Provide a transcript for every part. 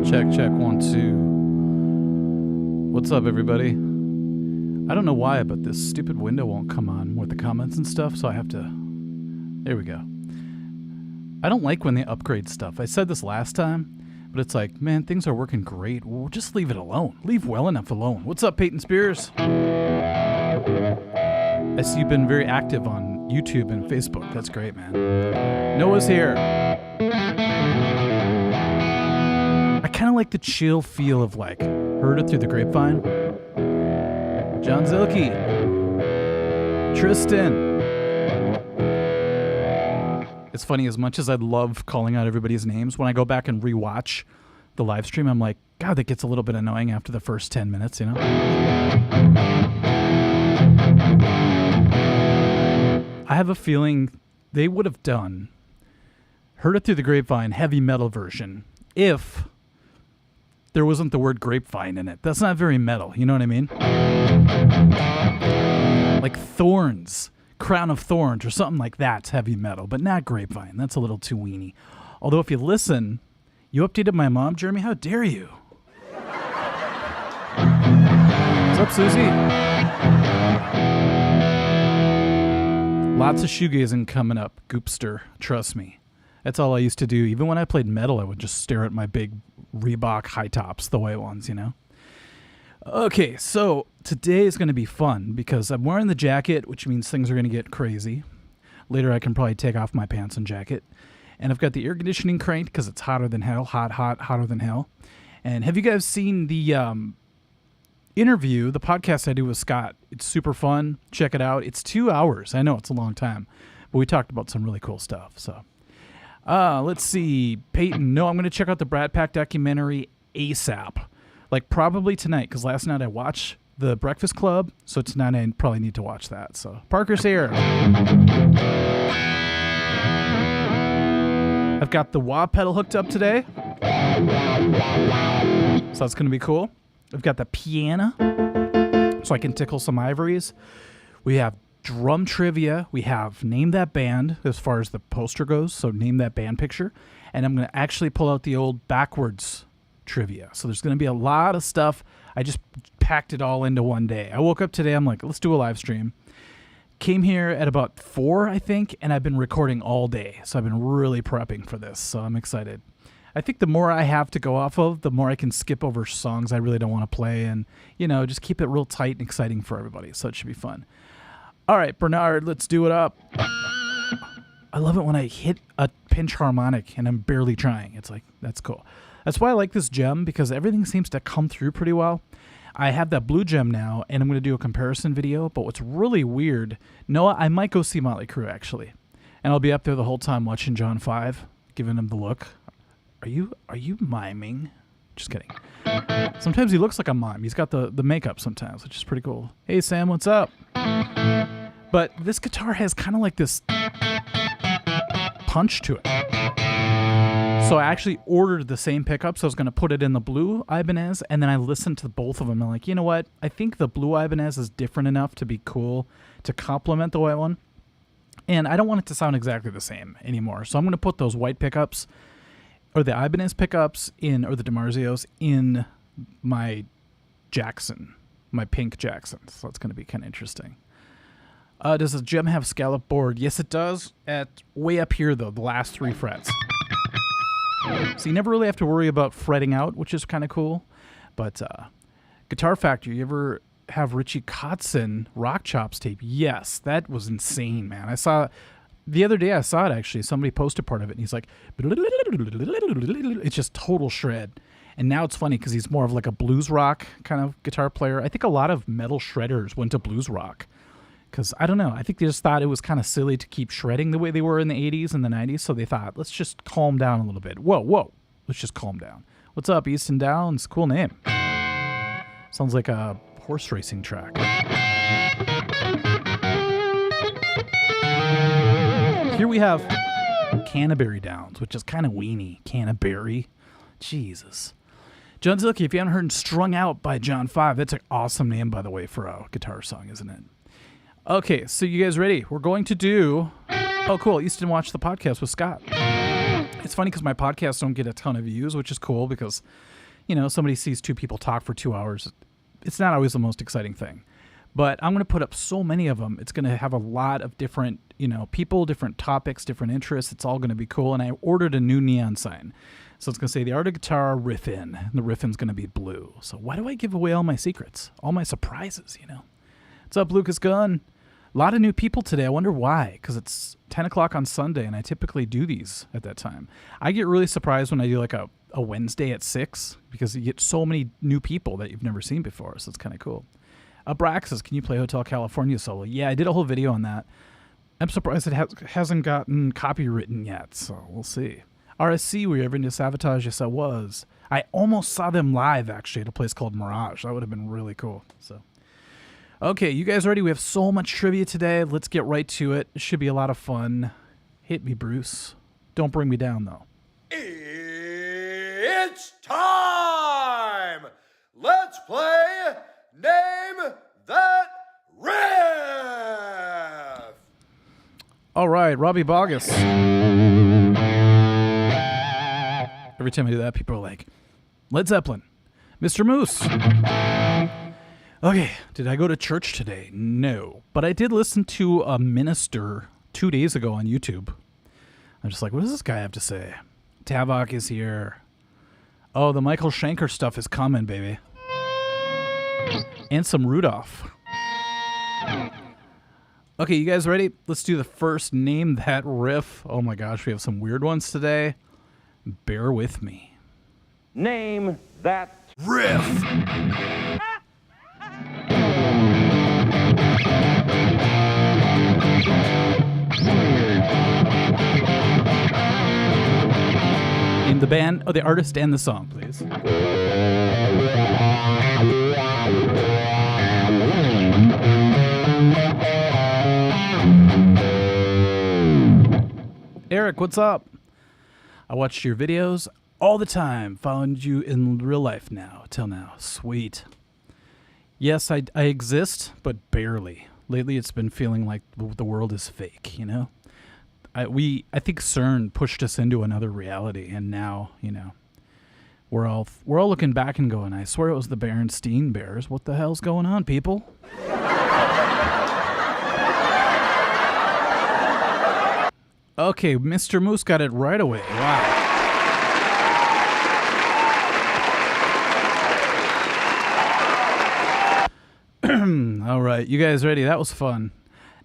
Check, check, 1, 2. What's up, everybody? I don't know why, but this stupid window won't come on with the comments and stuff, so I have to... There we go. I don't like when they upgrade stuff. I said this last time, but it's like, man, things are working great. Well, just leave it alone. Leave well enough alone. What's up, Peyton Spears? I see you've been very active on YouTube and Facebook. That's great, man. Noah's here. I kind of like the chill feel of, like, heard it through the grapevine. John Zilke. Tristan. It's funny, as much as I'd love calling out everybody's names, when I go back and rewatch the live stream, I'm like, God, that gets a little bit annoying after the first 10 minutes, you know? I have a feeling they would have done Heard It Through the Grapevine heavy metal version if there wasn't the word grapevine in it. That's not very metal, you know what I mean? Like Thorns, Crown of Thorns, or something like that's heavy metal, but not grapevine. That's a little too weenie. Although if you listen, you updated my mom, Jeremy. How dare you? What's up, Susie? Lots of shoegazing coming up, Goopster. Trust me. That's all I used to do. Even when I played metal, I would just stare at my big Reebok high tops, the white ones, you know? Okay, so today is going to be fun because I'm wearing the jacket, which means things are going to get crazy. Later, I can probably take off my pants and jacket. And I've got the air conditioning cranked because it's hotter than hell. Hotter than hell. And have you guys seen the interview, the podcast I do with Scott? It's super fun. Check it out. It's 2 hours. I know it's a long time, but we talked about some really cool stuff. So, let's see. Peyton, no, I'm going to check out the Brat Pack documentary ASAP. Like probably tonight, because last night I watched The Breakfast Club, so tonight I probably need to watch that. So Parker's here. I've got the wah pedal hooked up today, so that's going to be cool. I've got the piano, so I can tickle some ivories. We have drum trivia. We have Name That Band as far as the poster goes, so name that band picture. And I'm going to actually pull out the old backwards trivia. So there's going to be a lot of stuff. I just packed it all into one day. I woke up today, I'm like, let's do a live stream. Came here at about 4, I think, and I've been recording all day. So I've been really prepping for this, so I'm excited. I think the more I have to go off of, the more I can skip over songs I really don't want to play and, you know, just keep it real tight and exciting for everybody. So it should be fun. All right, Bernard, let's do it up. I love it when I hit a pinch harmonic and I'm barely trying. It's like, that's cool. That's why I like this gem, because everything seems to come through pretty well. I have that blue gem now, and I'm going to do a comparison video. But what's really weird, Noah, I might go see Motley Crue, actually. And I'll be up there the whole time watching John 5, giving him the look. Are you miming? Just kidding. Sometimes he looks like a mime. He's got the makeup sometimes, which is pretty cool. Hey, Sam, what's up? But this guitar has kind of like this punch to it. So I actually ordered the same pickup, so I was going to put it in the blue Ibanez, and then I listened to both of them. I'm like, you know what? I think the blue Ibanez is different enough to be cool to complement the white one. And I don't want it to sound exactly the same anymore. So I'm going to put those white pickups, or the Ibanez pickups or the DiMarzios in my Jackson, my pink Jackson. So that's going to be kind of interesting. Does the gem have scallop board? Yes, it does. At way up here, though, the last 3 frets. So you never really have to worry about fretting out, which is kind of cool. But Guitar Factory, you ever have Richie Kotzen Rock Chops tape? Yes, that was insane, man. The other day I saw it, actually. Somebody posted part of it, and he's like, it's just total shred. And now it's funny because he's more of like a blues rock kind of guitar player. I think a lot of metal shredders went to blues rock. Because, I don't know, I think they just thought it was kind of silly to keep shredding the way they were in the 80s and the 90s, so they thought, let's just calm down a little bit. Whoa, let's just calm down. What's up, Easton Downs? Cool name. Sounds like a horse racing track. Here we have Canterbury Downs, which is kind of weenie. Canterbury. Jesus. John Zilke, if you haven't heard Strung Out by John 5, that's an awesome name, by the way, for a guitar song, isn't it? Okay, so you guys ready? We're going to do... Oh, cool. Easton watched the podcast with Scott. It's funny because my podcasts don't get a ton of views, which is cool because you know, somebody sees two people talk for 2 hours. It's not always the most exciting thing. But I'm going to put up so many of them. It's going to have a lot of different, you know, people, different topics, different interests. It's all going to be cool. And I ordered a new neon sign. So it's going to say the art of guitar riff-in. And the riff-in's going to be blue. So why do I give away all my secrets? All my surprises, you know? What's up, Lucas Gunn? A lot of new people today. I wonder why. Because it's 10 o'clock on Sunday, and I typically do these at that time. I get really surprised when I do like a Wednesday at 6, because you get so many new people that you've never seen before. So it's kind of cool. Abraxas, can you play Hotel California solo? Yeah, I did a whole video on that. I'm surprised it hasn't gotten copywritten yet, so we'll see. RSC, were you ever into Savatage? Yes, I was. I almost saw them live, actually, at a place called Mirage. That would have been really cool. So, okay, you guys ready? We have so much trivia today. Let's get right to it. It should be a lot of fun. Hit me, Bruce. Don't bring me down, though. It's time! Let's play Name That Riff! All right, Robbie Bogus. Every time I do that, people are like, Led Zeppelin, Mr. Moose. Okay, did I go to church today? No. But I did listen to a minister 2 days ago on YouTube. I'm just like, what does this guy have to say? Tavok is here. Oh, the Michael Schenker stuff is coming, baby. And some Rudolph. Okay, you guys ready? Let's do the first Name That Riff. Oh my gosh, we have some weird ones today. Bear with me. Name that Riff! Name the band, the artist and the song, please. Eric, what's up? I watched your videos all the time. Followed you in real life now, till now. Sweet. Yes, I exist, but barely. Lately, it's been feeling like the world is fake, you know? I think CERN pushed us into another reality, and now, you know, we're all looking back and going, I swear it was the Berenstein Bears. What the hell's going on, people? Okay, Mr. Moose got it right away. Wow. All right, you guys ready? That was fun.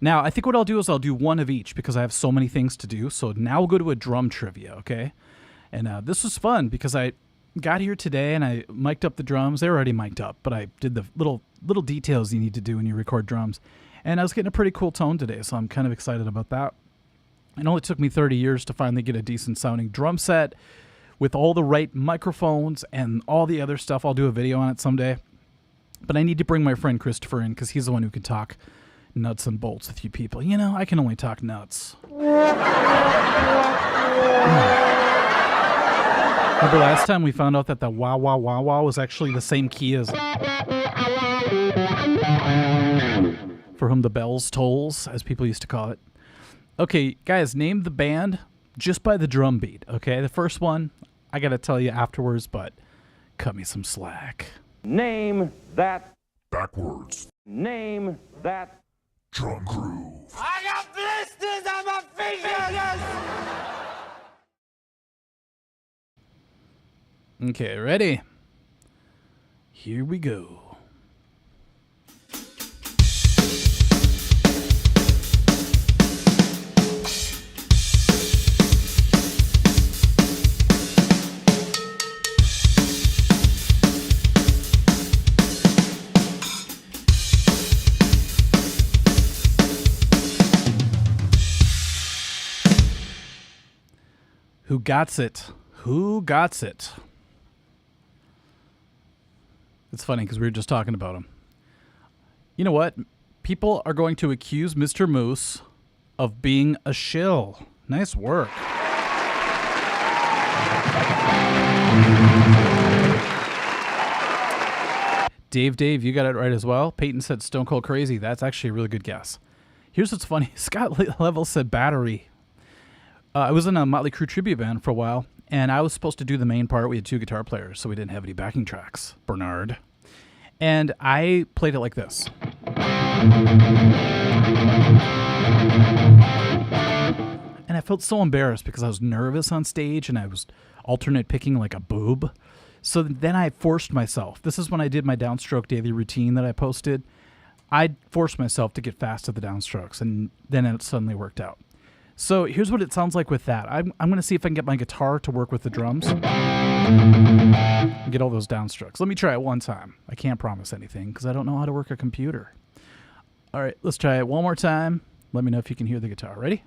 Now, I think what I'll do is I'll do one of each because I have so many things to do. So now we'll go to a drum trivia, okay? And this was fun because I got here today and I mic'd up the drums. They're already mic'd up, but I did the little details you need to do when you record drums. And I was getting a pretty cool tone today, so I'm kind of excited about that. It only took me 30 years to finally get a decent sounding drum set with all the right microphones and all the other stuff. I'll do a video on it someday. But I need to bring my friend Christopher in because he's the one who can talk nuts and bolts with you people. You know, I can only talk nuts. Remember last time we found out that the wah wah wah wah was actually the same key as For Whom the Bells Tolls, as people used to call it. Okay, guys, name the band just by the drum beat, okay? The first one, I got to tell you afterwards, but cut me some slack. Name that Backwards. Name that Drum groove. I got blisters on my fingers! Okay, ready? Here we go. Who gots it? Who gots it? It's funny because we were just talking about him. You know what? People are going to accuse Mr. Moose of being a shill. Nice work. Dave, you got it right as well. Peyton said Stone Cold Crazy. That's actually a really good guess. Here's what's funny. Scott Level said Battery. I was in a Motley Crue tribute band for a while, and I was supposed to do the main part. We had 2 guitar players, so we didn't have any backing tracks. Bernard. And I played it like this. And I felt so embarrassed because I was nervous on stage and I was alternate picking like a boob. So then I forced myself. This is when I did my downstroke daily routine that I posted. I forced myself to get fast at the downstrokes, and then it suddenly worked out. So here's what it sounds like with that. I'm going to see if I can get my guitar to work with the drums. Get all those downstrokes. Let me try it one time. I can't promise anything because I don't know how to work a computer. All right, let's try it one more time. Let me know if you can hear the guitar. Ready?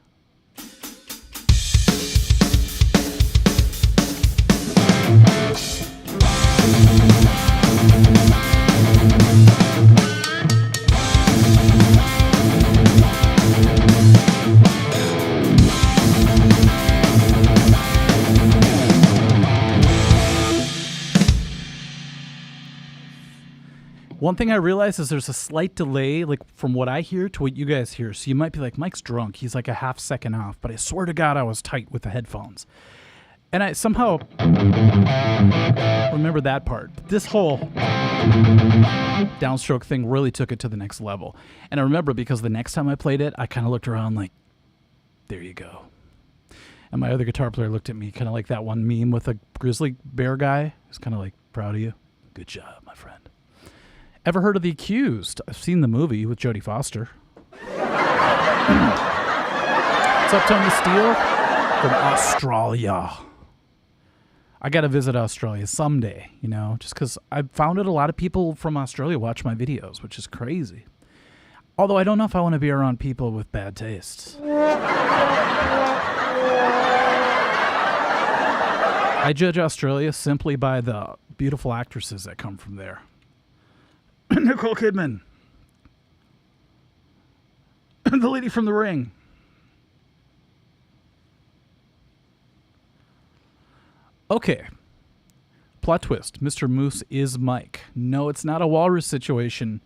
One thing I realized is there's a slight delay, like from what I hear to what you guys hear. So you might be like, Mike's drunk. He's like a half second off. But I swear to God, I was tight with the headphones. And I somehow remember that part. This whole downstroke thing really took it to the next level. And I remember because the next time I played it, I kind of looked around like, there you go. And my other guitar player looked at me kind of like that one meme with a grizzly bear guy. He's kind of like, proud of you. Good job, my friend. Ever heard of The Accused? I've seen the movie with Jodie Foster. What's up, Tony Steele? From Australia. I got to visit Australia someday, you know, just because I've found that a lot of people from Australia watch my videos, which is crazy. Although I don't know if I want to be around people with bad tastes. I judge Australia simply by the beautiful actresses that come from there. Nicole Kidman. The lady from The Ring. Okay. Plot twist. Mr. Moose is Mike. No, it's not a walrus situation.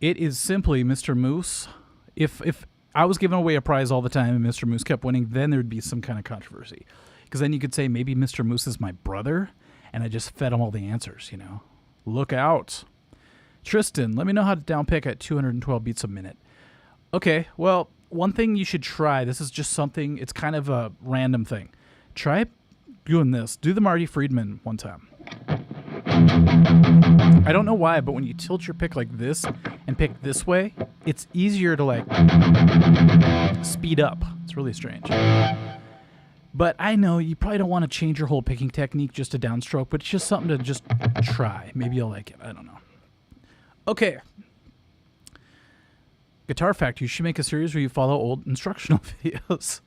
It is simply Mr. Moose. If I was giving away a prize all the time and Mr. Moose kept winning, then there'd be some kind of controversy. Because then you could say maybe Mr. Moose is my brother and I just fed him all the answers, you know. Look out. Tristan, let me know how to downpick at 212 beats a minute. Okay, well, one thing you should try, this is just something, it's kind of a random thing. Try doing this. Do the Marty Friedman one time. I don't know why, but when you tilt your pick like this and pick this way, it's easier to like speed up. It's really strange. But I know you probably don't want to change your whole picking technique just to downstroke, but it's just something to just try. Maybe you'll like it. I don't know. Okay. Guitar Fact, you should make a series where you follow old instructional videos.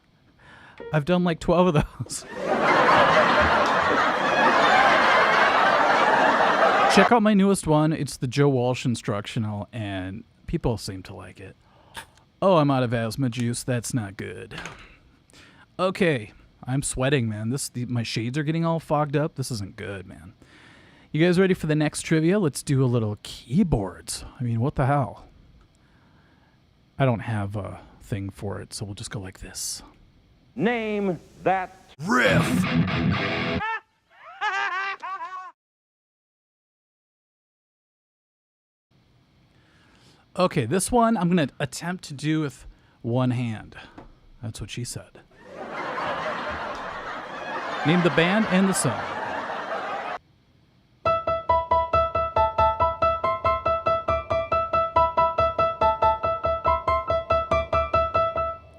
I've done like 12 of those. Check out my newest one. It's the Joe Walsh instructional, and people seem to like it. Oh, I'm out of asthma juice. That's not good. Okay. I'm sweating, man. My shades are getting all fogged up. This isn't good, man. You guys ready for the next trivia? Let's do a little keyboards. I mean, what the hell? I don't have a thing for it, so we'll just go like this. Name that Riff. Okay, this one I'm going to attempt to do with one hand. That's what she said. Name the band and the song.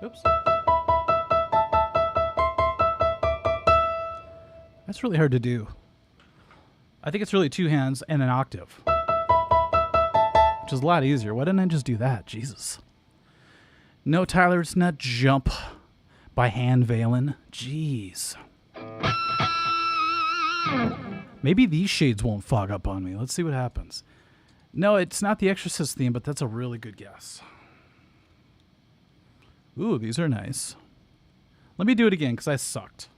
Oops. That's really hard to do. I think it's really 2 hands and an octave, which is a lot easier. Why didn't I just do that? Jesus. No, Tyler, it's not Jump by Han Valen. Jeez. Maybe these shades won't fog up on me. Let's see what happens. No, it's not the Exorcist theme, but that's a really good guess. Ooh, these are nice. Let me do it again, because I sucked.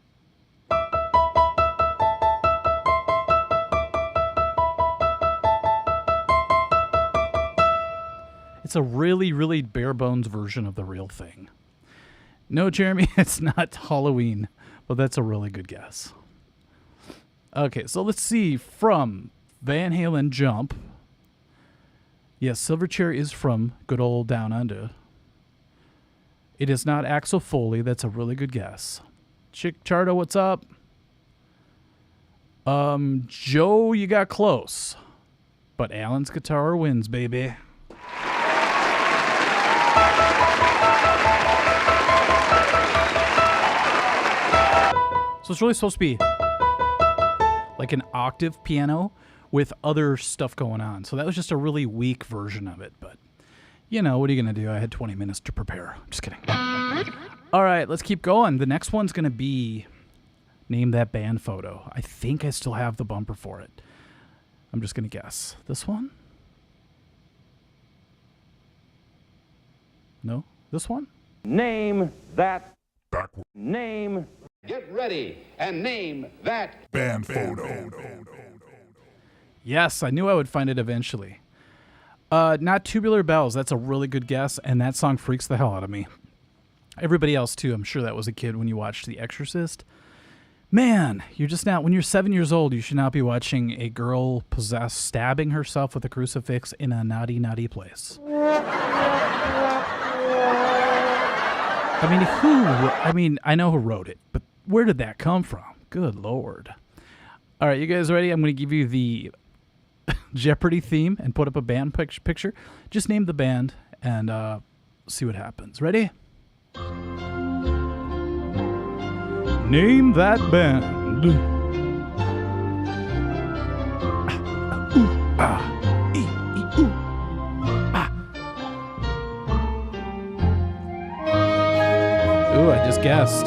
It's a really, really bare bones version of the real thing. No, Jeremy, it's not Halloween, but that's a really good guess. Okay, so let's see. From Van Halen, Jump. Yes, Silverchair is from good old Down Under. It is not Axel Foley. That's a really good guess. Chick Chardo, what's up? Joe, you got close. But Alan's guitar wins, baby. So it's really supposed to be like an octave piano with other stuff going on. So that was just a really weak version of it. But, you know, what are you going to do? I had 20 minutes to prepare. I'm just kidding. All right, let's keep going. The next one's going to be Name That Band Photo. I think I still have the bumper for it. I'm just going to guess. This one? No? This one? Name that. Backward. Name. Get ready and name that Band photo. Yes, I knew I would find it eventually. Not Tubular Bells. That's a really good guess, and that song freaks the hell out of me. Everybody else, too. I'm sure that was a kid when you watched The Exorcist. Man, you're just not, when you're 7 years old, you should not be watching a girl possessed stabbing herself with a crucifix in a naughty, naughty place. I know who wrote it, but where did that come from? Good Lord. All right, you guys ready? I'm going to give you the Jeopardy theme and put up a band picture. Just name the band and see what happens. Ready? Name that band. Ooh, I just guessed.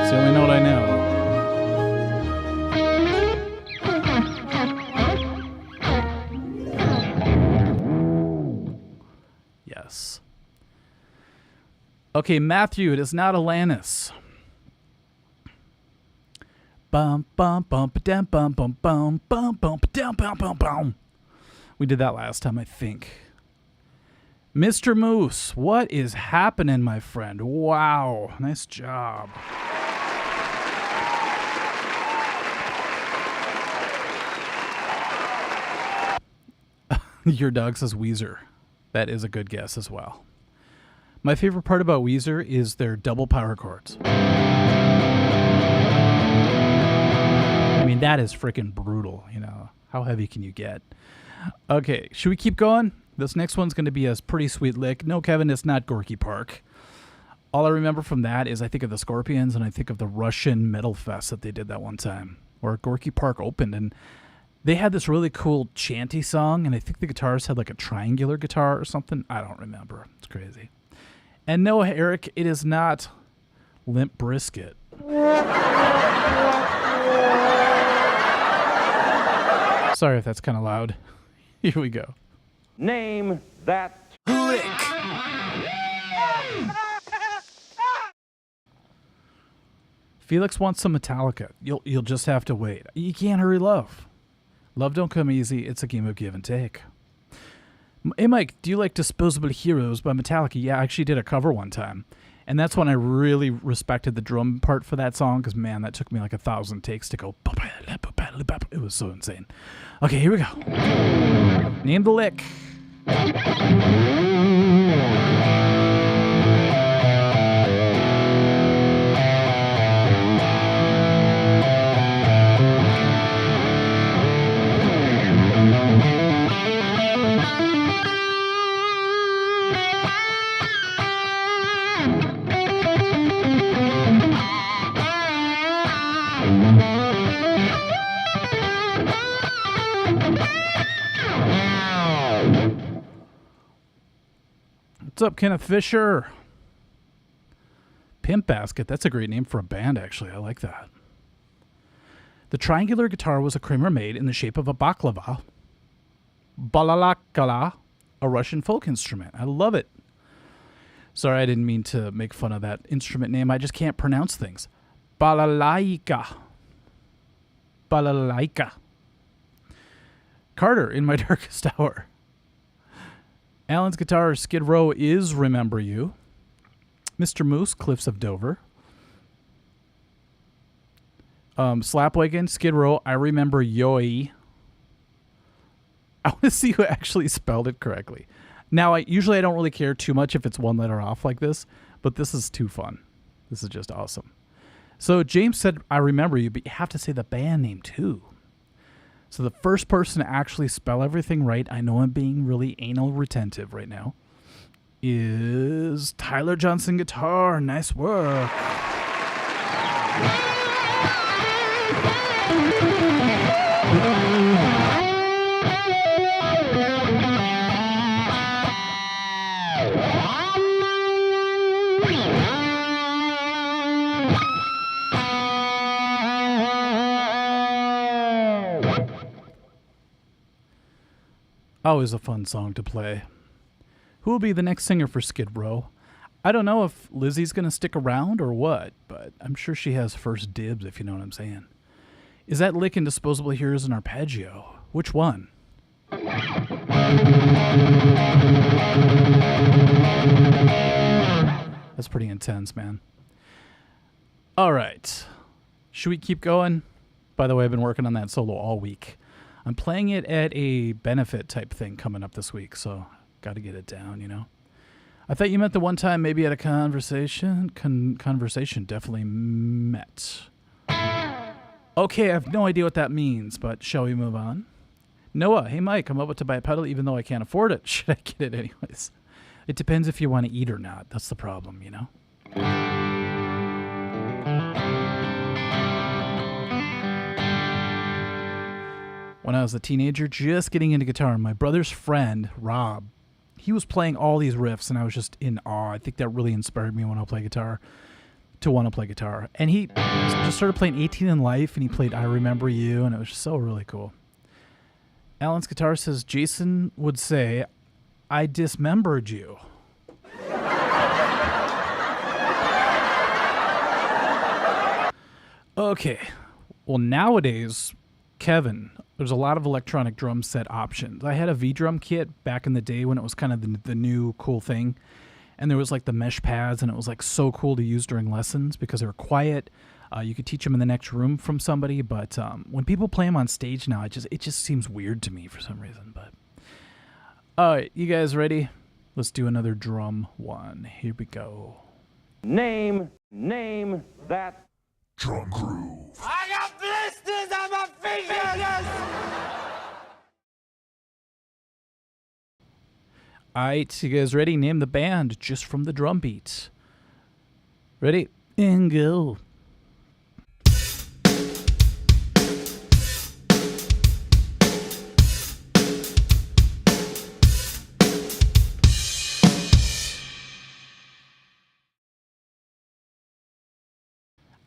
It's the only note I know. Yes. Okay, Matthew, it is not Alanis. Bum bum bum ba-dum bum bum bum bum bum ba-dum bum bum bum. We did that last time, I think. Mr. Moose, what is happening, my friend? Wow, nice job. Your dog says Weezer. That is a good guess as well. My favorite part about Weezer is their double power chords. I mean, that is freaking brutal, you know. How heavy can you get? Okay, should we keep going? This next one's going to be a pretty sweet lick. No, Kevin, it's not Gorky Park. All I remember from that is I think of the Scorpions and I think of the Russian Metal Fest that they did that one time, where Gorky Park opened, and they had this really cool chanty song, and I think the guitarist had like a triangular guitar or something. I don't remember. It's crazy. And no, Eric, it is not Limp Bizkit. Sorry if that's kind of loud. Here we go. Name that. Felix wants some Metallica. You'll just have to wait. You can't hurry love. Love don't come easy. It's a game of give and take. Hey, Mike, do you like Disposable Heroes by Metallica? Yeah, I actually did a cover one time. And that's when I really respected the drum part for that song, because, man, that took me like 1,000 takes to go. It was so insane. Okay, here we go. Name the lick. What's up, Kenneth Fisher? Pimp Basket. That's a great name for a band, actually. I like that. The triangular guitar was a Kramer made in the shape of a baklava. Balalakala, a Russian folk instrument. I love it. Sorry, I didn't mean to make fun of that instrument name. I just can't pronounce things. Balalaika. Balalaika. Carter, in my darkest hour. Alan's guitar, Skid Row is Remember You. Mr. Moose, Cliffs of Dover. Slapwagon, Skid Row, I Remember Yoi. I want to see who actually spelled it correctly. Now, usually I don't really care too much if it's one letter off like this, but this is too fun. This is just awesome. So James said, I remember you, but you have to say the band name too. So the first person to actually spell everything right, I know I'm being really anal retentive right now, is Tyler Johnson Guitar. Nice work. Always a fun song to play. Who will be the next singer for Skid Row? I don't know if Lizzie's going to stick around or what, but I'm sure she has first dibs, if you know what I'm saying. Is that lick in Disposable Heroes and Arpeggio? Which one? That's pretty intense, man. All right. Should we keep going? By the way, I've been working on that solo all week. I'm playing it at a benefit type thing coming up this week, so got to get it down, you know. I thought you meant the one time maybe at a conversation. Conversation definitely met. Okay, I have no idea what that means, but shall we move on? Noah, hey Mike, I'm about to buy a pedal even though I can't afford it. Should I get it anyways? It depends if you want to eat or not. That's the problem, you know. When I was a teenager, just getting into guitar, my brother's friend, Rob, he was playing all these riffs, and I was just in awe. I think that really inspired me when I play guitar, to want to play guitar. And he just started playing 18 in Life, and he played I Remember You, and it was just so really cool. Alan's guitar says, Jason would say, I dismembered you. Okay. Well, nowadays, Kevin, there's a lot of electronic drum set options. I had a V-drum kit back in the day when it was kind of the new cool thing. And there was like the mesh pads, and it was like so cool to use during lessons because they were quiet. You could teach them in the next room from somebody, but when people play them on stage now, it just seems weird to me for some reason. But all right, you guys ready? Let's do another drum one. Here we go. Name that. Drum groove. I got blisters on my fingers! All right, you guys ready? Name the band just from the drum beat. Ready? And go.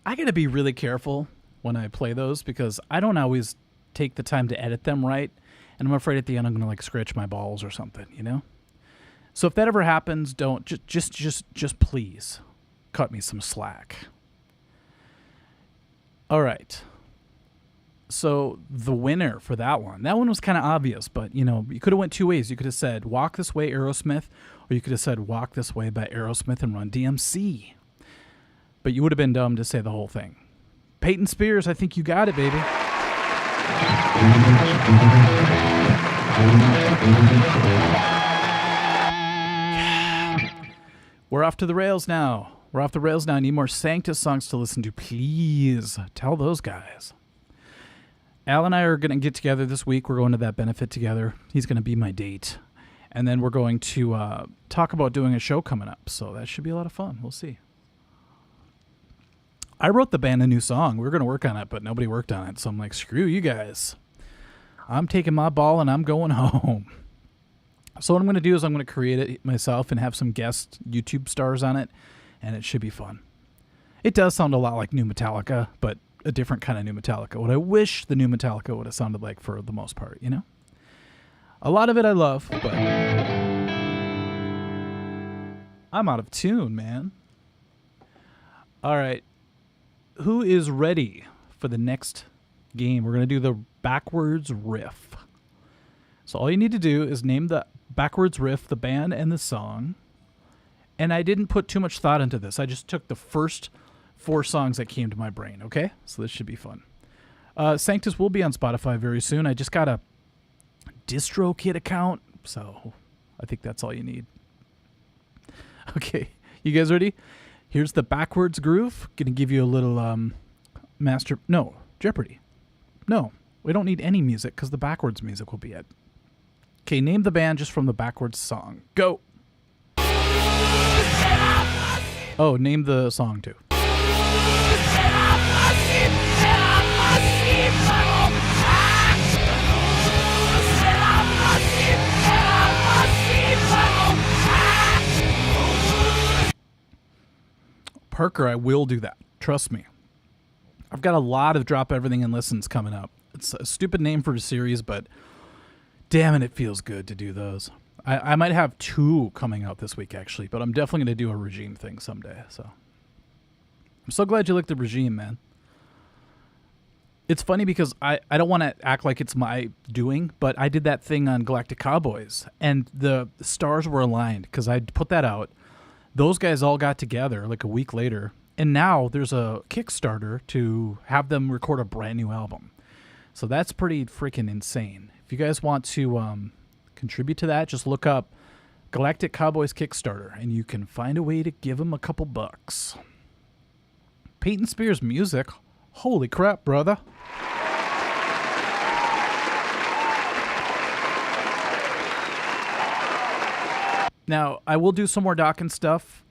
I gotta be really careful when I play those because I don't always take the time to edit them right, and I'm afraid at the end I'm gonna like scratch my balls or something, you know. So if that ever happens, don't just please cut me some slack. All right. So the winner for that one was kind of obvious, but you know, you could have went two ways. You could have said Walk This Way, Aerosmith, or you could have said Walk This Way by Aerosmith and Run DMC. But you would have been dumb to say the whole thing. Peyton Spears, I think you got it, baby. We're off to the rails now. I need more Sanctus songs to listen to. Please tell those guys. Al and I are going to get together this week. We're going to that benefit together. He's going to be my date. And then we're going to talk about doing a show coming up. So that should be a lot of fun. We'll see. I wrote the band a new song. We were going to work on it, but nobody worked on it. So I'm like, screw you guys. I'm taking my ball and I'm going home. So what I'm going to do is I'm going to create it myself and have some guest YouTube stars on it, and it should be fun. It does sound a lot like new Metallica, but a different kind of new Metallica. What I wish the new Metallica would have sounded like for the most part, you know? A lot of it I love, but I'm out of tune, man. All right. Who is ready for the next game? We're going to do the backwards riff. So all you need to do is name the backwards riff, the band, and the song. And I didn't put too much thought into this. I just took the first 4 songs that came to my brain, okay? So this should be fun. Sanctus will be on Spotify very soon. I just got a DistroKid account, so I think that's all you need. Okay, you guys ready? Here's the backwards groove. Gonna give you a little Jeopardy. No, we don't need any music because the backwards music will be it. Okay, name the band just from the backwards song. Go. Oh, name the song too. Parker, I will do that. Trust me. I've got a lot of Drop Everything and Listens coming up. It's a stupid name for a series, but damn it feels good to do those. I might have 2 coming out this week, actually, but I'm definitely going to do a regime thing someday. So I'm so glad you like the regime, man. It's funny because I don't want to act like it's my doing, but I did that thing on Galactic Cowboys, and the stars were aligned because I put that out. Those guys all got together like a week later, and now there's a Kickstarter to have them record a brand new album. So that's pretty freaking insane. If you guys want to contribute to that, just look up Galactic Cowboys Kickstarter, and you can find a way to give them a couple bucks. Peyton Spears music. Holy crap, brother. Now, I will do some more Dokken stuff.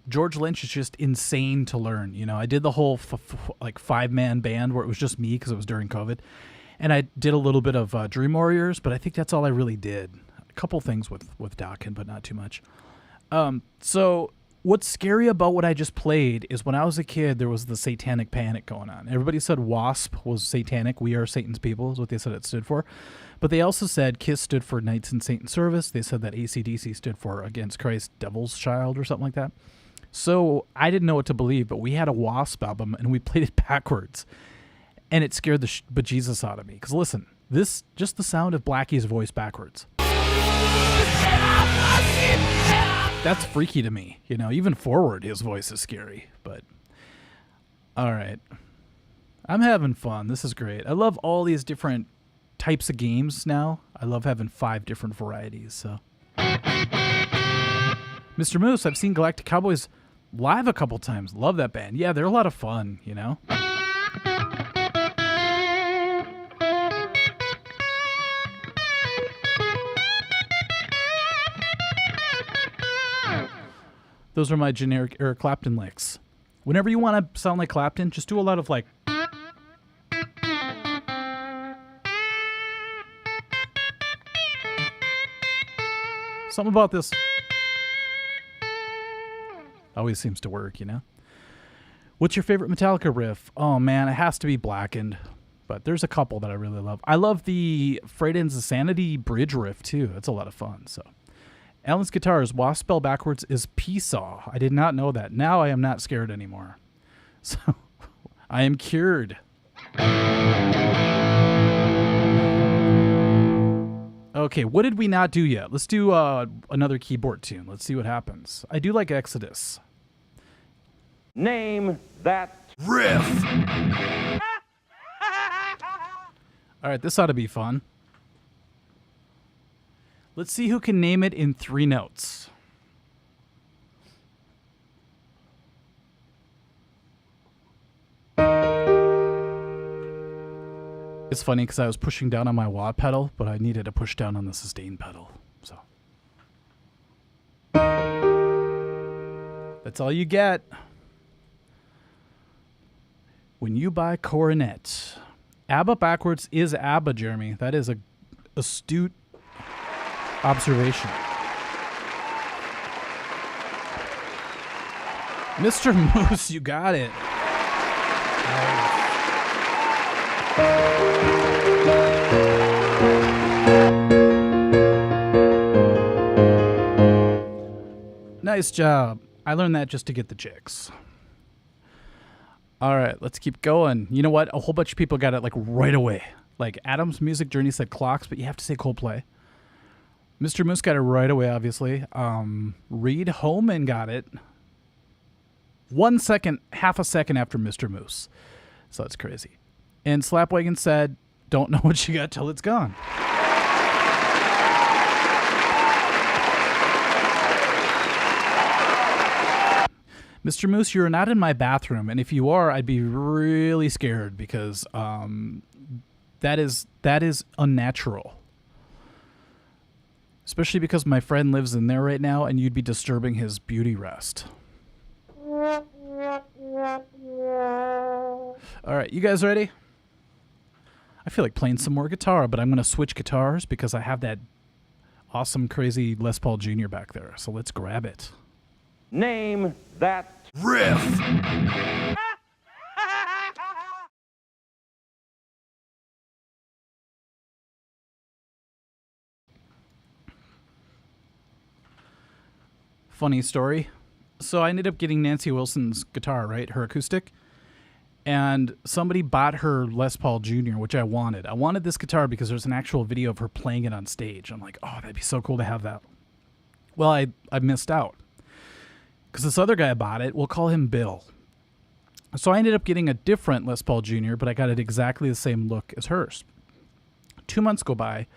George Lynch is just insane to learn. You know, I did the whole 5-man band where it was just me because it was during COVID. And I did a little bit of Dream Warriors, but I think that's all I really did. A couple things with Dokken, but not too much. So what's scary about what I just played is when I was a kid, there was the satanic panic going on. Everybody said WASP was satanic. We are Satan's people is what they said it stood for. But they also said KISS stood for Knights in Satan Service. They said that AC/DC stood for Against Christ, Devil's Child or something like that. So I didn't know what to believe, but we had a WASP album and we played it backwards. And it scared the bejesus out of me. Because listen, this, just the sound of Blackie's voice backwards. That's freaky to me. You know, even forward, his voice is scary. But, all right. I'm having fun. This is great. I love all these different types of games now. I love having 5 different varieties. So, Mr. Moose, I've seen Galactic Cowboys live a couple times. Love that band. Yeah, they're a lot of fun, you know. Those are my generic Eric Clapton licks. Whenever you want to sound like Clapton, just do a lot of like. Something about this always seems to work, you know? What's your favorite Metallica riff? Oh, man, it has to be Blackened. But there's a couple that I really love. I love the Freighten's Insanity bridge riff, too. That's a lot of fun, so. Alan's guitars, WASP spell backwards is Peesaw. I did not know that. Now I am not scared anymore. So, I am cured. Okay, what did we not do yet? Let's do another keyboard tune. Let's see what happens. I do like Exodus. Name that Riff. All right, this ought to be fun. Let's see who can name it in 3 notes. It's funny because I was pushing down on my wah pedal, but I needed to push down on the sustain pedal. So that's all you get when you buy Coronet. ABBA backwards is ABBA, Jeremy. That is a astute observation. Mr. Moose, you got it. Nice job. I learned that just to get the chicks. All right, let's keep going. You know what? A whole bunch of people got it like right away. Like Adam's Music Journey said Clocks, but you have to say Coldplay. Mr. Moose got it right away, obviously. Reed Holman got it 1 second, half a second after Mr. Moose. So that's crazy. And Slapwagon said, don't know what you got till it's gone. Mr. Moose, you're not in my bathroom, and if you are, I'd be really scared because that is unnatural. Especially because my friend lives in there right now, and you'd be disturbing his beauty rest. All right, you guys ready? I feel like playing some more guitar, but I'm going to switch guitars because I have that awesome, crazy Les Paul Jr. back there. So let's grab it. Name that Riff. Funny story. So I ended up getting Nancy Wilson's guitar, right? Her acoustic. And somebody bought her Les Paul Jr., which I wanted. I wanted this guitar because there's an actual video of her playing it on stage. I'm like, oh, that'd be so cool to have that. Well, I missed out. Because this other guy bought it. We'll call him Bill. So I ended up getting a different Les Paul Jr., but I got it exactly the same look as hers. 2 months go by.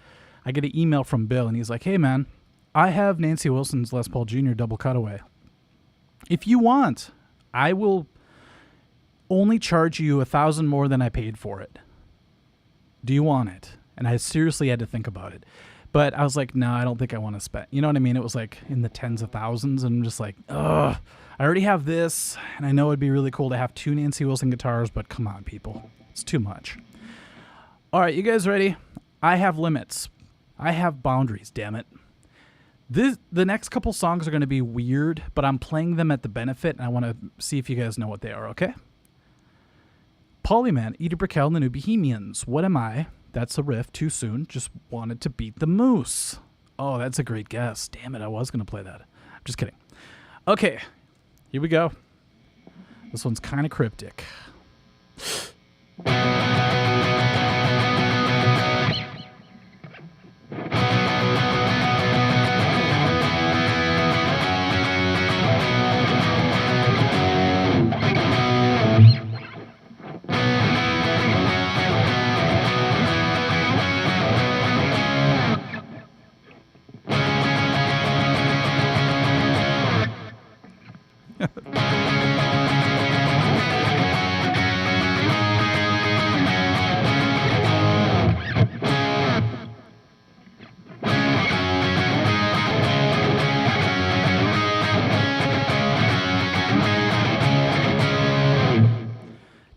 I get an email from Bill, and he's like, hey, man, I have Nancy Wilson's Les Paul Jr. double cutaway. If you want, I will only charge you $1,000 more than I paid for it. Do you want it? And I seriously had to think about it. But I was like, no, I don't think I want to spend. You know what I mean? It was like in the tens of thousands. And I'm just like, ugh, I already have this. And I know it'd be really cool to have 2 Nancy Wilson guitars. But come on, people. It's too much. All right, you guys ready? I have limits. I have boundaries, damn it. The next couple songs are going to be weird. But I'm playing them at the benefit. And I want to see if you guys know what they are, okay? Polyman, Edie Brickell and the New Bohemians. What am I? That's a riff. Too soon. Just wanted to beat the moose. Oh, that's a great guess. Damn it, I was going to play that. I'm just kidding. Okay, here we go. This one's kind of cryptic.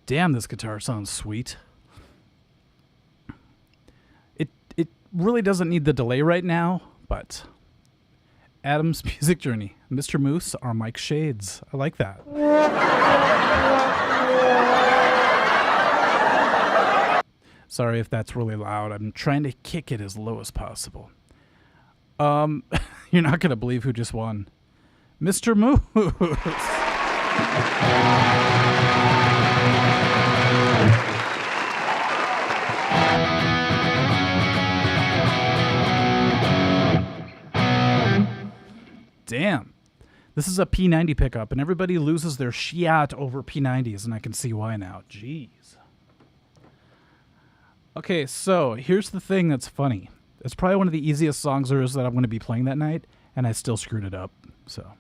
Damn, this guitar sounds sweet. It really doesn't need the delay right now, but Adam's music journey. Mr. Moose are Mike Shades. I like that. Sorry if that's really loud. I'm trying to kick it as low as possible. You're not going to believe who just won. Mr. Moose. Damn. This is a P90 pickup, and everybody loses their shit over P90s, and I can see why now. Jeez. Okay, so here's the thing that's funny. It's probably one of the easiest songs there is that I'm going to be playing that night, and I still screwed it up. So,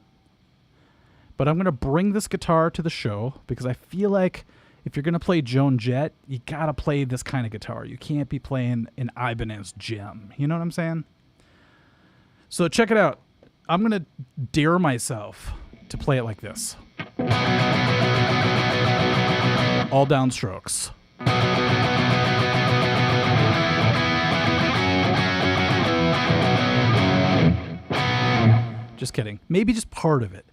but I'm going to bring this guitar to the show because I feel like if you're going to play Joan Jett, you got to play this kind of guitar. You can't be playing an Ibanez Gem. You know what I'm saying? So check it out. I'm going to dare myself to play it like this. All downstrokes. Just kidding. Maybe just part of it.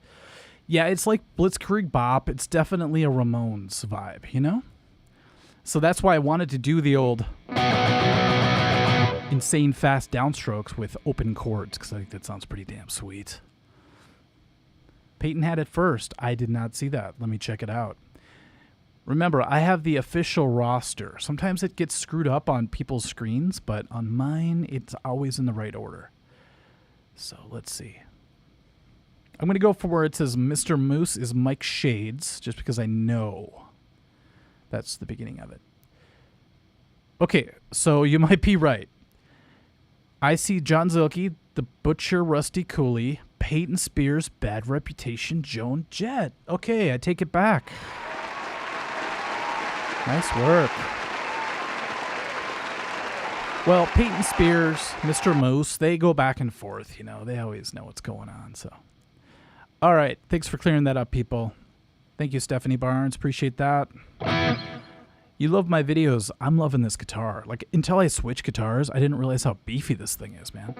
Yeah, it's like Blitzkrieg Bop. It's definitely a Ramones vibe, you know? So that's why I wanted to do the old insane fast downstrokes with open chords, because I think that sounds pretty damn sweet. Peyton had it first. I did not see that. Let me check it out. Remember, I have the official roster. Sometimes it gets screwed up on people's screens, but on mine, it's always in the right order. So let's see. I'm going to go for where it says Mr. Moose is Mike Shades, just because I know that's the beginning of it. Okay, so you might be right. I see John Zilke, The Butcher, Rusty Cooley, Peyton Spears, Bad Reputation, Joan Jett. Okay, I take it back. Nice work. Well, Peyton Spears, Mr. Moose, they go back and forth, you know. They always know what's going on, so. All right, thanks for clearing that up, people. Thank you, Stephanie Barnes. Appreciate that. You love my videos. I'm loving this guitar. Like, until I switch guitars, I didn't realize how beefy this thing is, man.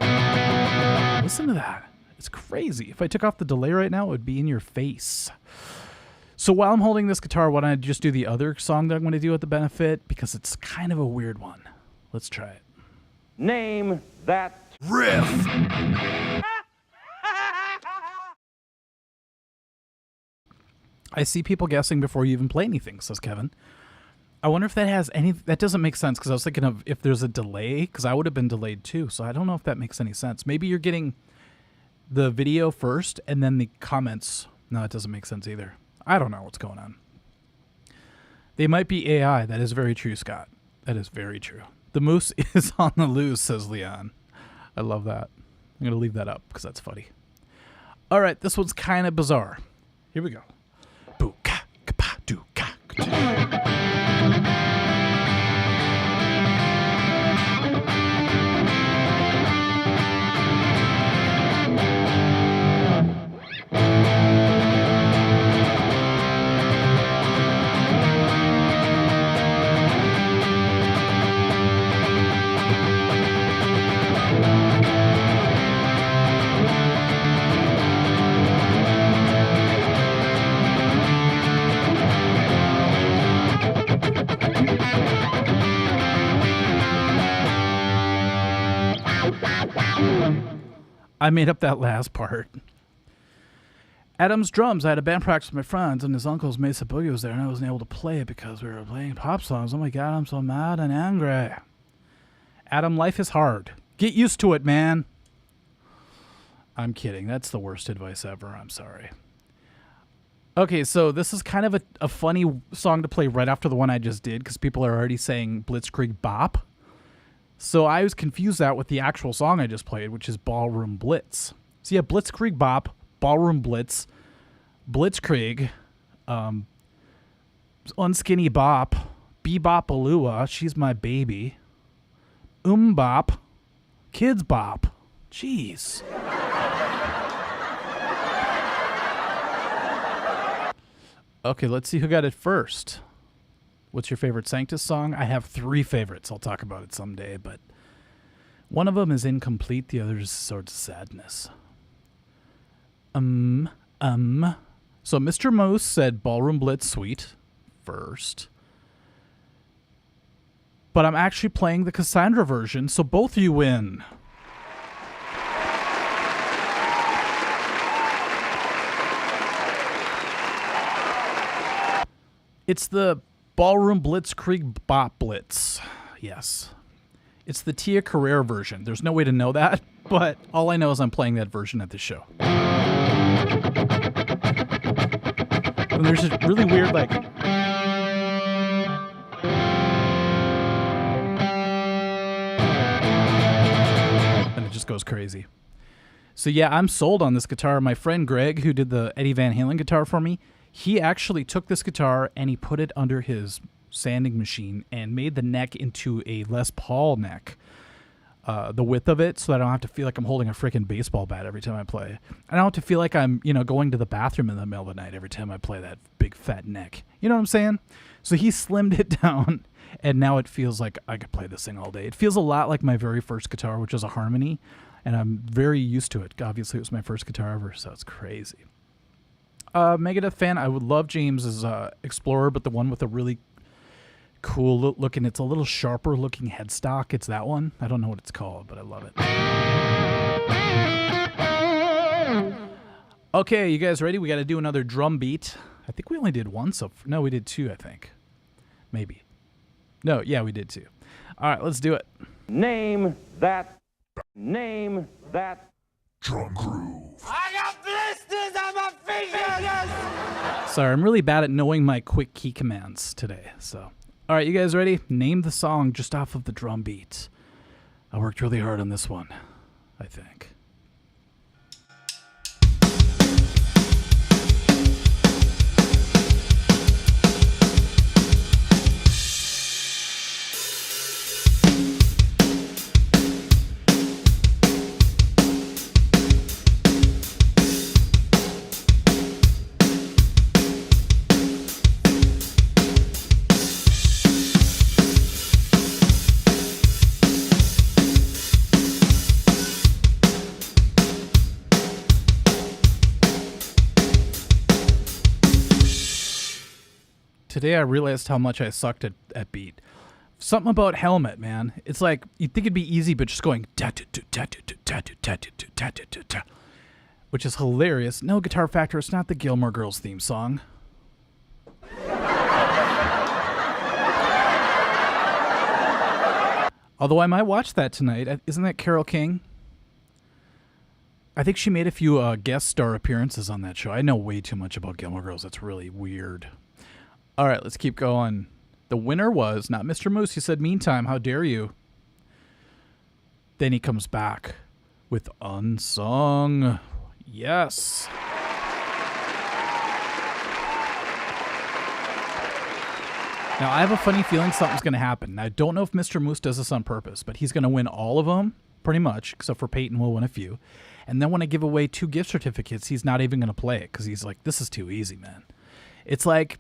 Listen to that. It's crazy. If I took off the delay right now, it would be in your face. So while I'm holding this guitar, why don't I just do the other song that I'm going to do at the benefit? Because it's kind of a weird one. Let's try it. Name that Riff. I see people guessing before you even play anything, says Kevin. I wonder if that has any... That doesn't make sense, because I was thinking of if there's a delay, because I would have been delayed too, so I don't know if that makes any sense. Maybe you're getting the video first, and then the comments... No, it doesn't make sense either. I don't know what's going on. They might be AI. That is very true, Scott. That is very true. The moose is on the loose, says Leon. I love that. I'm going to leave that up, because that's funny. All right, this one's kind of bizarre. Here we go. I made up that last part. Adam's drums. I had a band practice with my friends, and his uncle's Mesa Boogie was there, and I wasn't able to play it because we were playing pop songs. Oh my God, I'm so mad and angry. Adam, life is hard. Get used to it, man. I'm kidding. That's the worst advice ever. I'm sorry. Okay, so this is kind of a funny song to play right after the one I just did, because people are already saying Blitzkrieg Bop. So I was confused that with the actual song I just played, which is Ballroom Blitz. So yeah, Blitzkrieg Bop, Ballroom Blitz, Blitzkrieg, Unskinny Bop, Bebop Alua, She's My Baby, Bop, Kids Bop. Jeez. Okay, let's see who got it first. What's your favorite Sanctus song? I have 3 favorites. I'll talk about it someday, but one of them is incomplete. The other is Swords of Sadness. So Mr. Moose said Ballroom Blitz Suite first. But I'm actually playing the Cassandra version, so both of you win. It's the Ballroom Blitzkrieg Bop Blitz. Yes. It's the Tia Carrere version. There's no way to know that, but all I know is I'm playing that version at the show. And there's a really weird, like... And it just goes crazy. So yeah, I'm sold on this guitar. My friend Greg, who did the Eddie Van Halen guitar for me, he actually took this guitar and he put it under his sanding machine and made the neck into a Les Paul neck, the width of it, so that I don't have to feel like I'm holding a freaking baseball bat every time I play. I don't have to feel like I'm, going to the bathroom in the middle of the night every time I play that big fat neck. You know what I'm saying? So he slimmed it down, and now it feels like I could play this thing all day. It feels a lot like my very first guitar, which was a Harmony, and I'm very used to it. Obviously, it was my first guitar ever, so it's crazy. Megadeth fan, I would love James's Explorer, but the one with a really cool looking, it's a little sharper looking headstock. It's that one. I don't know what it's called, but I love it. Okay, you guys ready? We got to do another drum beat. I think we only did one, so no, we did 2, I think. Maybe. No, yeah, we did 2. All right, let's do it. Name that Drum Groove. I got blisters on my fingers. Sorry, I'm really bad at knowing my quick key commands today. So, all right, you guys ready? Name the song just off of the drum beat. I worked really hard on this one, I think. Today I realized how much I sucked at beat. Something about Helmet, man. It's like you'd think it'd be easy, but just going which is hilarious. No, Guitar Factor, it's not the Gilmore Girls theme song. Although I might watch that tonight. Isn't that Carole King? I think she made a few guest star appearances on that show. I know way too much about Gilmore Girls. That's really weird. All right, let's keep going. The winner was not Mr. Moose. He said, meantime, how dare you? Then he comes back with Unsung. Yes. Now, I have a funny feeling something's going to happen. I don't know if Mr. Moose does this on purpose, but he's going to win all of them, pretty much, except for Peyton will win a few. And then when I give away 2 gift certificates, he's not even going to play it because he's like, this is too easy, man. It's like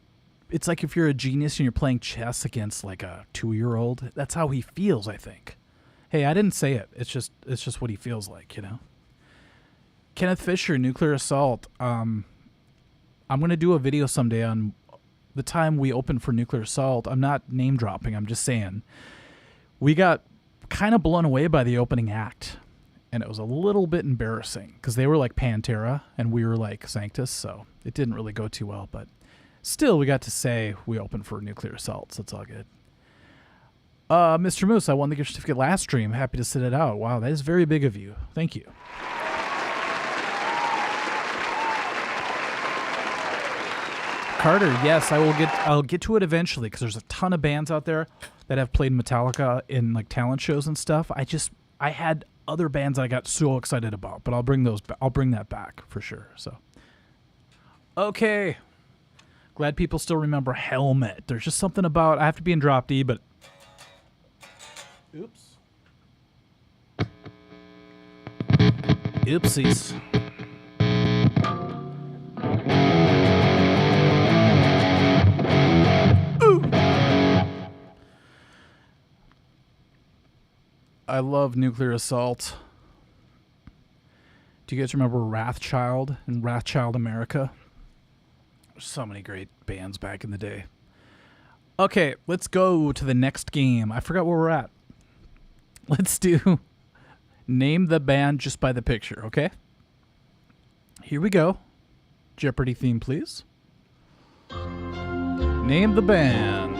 if you're a genius and you're playing chess against like a 2-year-old. That's how he feels, I think. Hey, I didn't say it. It's just what he feels like, you know. Kenneth Fisher, Nuclear Assault. I'm going to do a video someday on the time we opened for Nuclear Assault. I'm not name dropping. I'm just saying we got kind of blown away by the opening act, and it was a little bit embarrassing because they were like Pantera and we were like Sanctus, so it didn't really go too well, but still, we got to say we opened for Nuclear Assault, so it's all good. Mr. Moose, I won the gift certificate last stream. Happy to sit it out. Wow, that is very big of you. Thank you. Carter, yes, I'll get to it eventually because there's a ton of bands out there that have played Metallica in like talent shows and stuff. I had other bands that I got so excited about, but I'll bring that back for sure. So, okay. Glad people still remember Helmet. There's just something about, I have to be in drop D, but oops. Oopsies. Ooh. I love Nuclear Assault. Do you guys remember Wrathchild and Wrathchild America? So many great bands back in the day. Okay, let's go to the next game. I forgot where we're at. Let's do name the band just by the picture, okay? Here we go. Jeopardy theme, please. Name the band.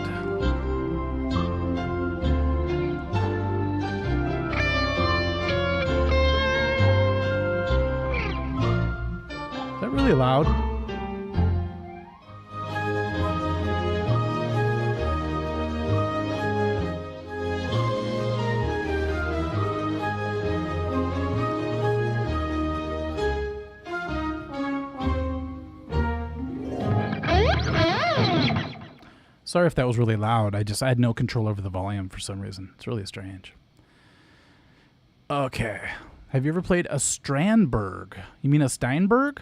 Is that really loud? Sorry if that was really loud. I had no control over the volume for some reason. It's really strange. Okay. Have you ever played a Strandberg? You mean a Steinberg?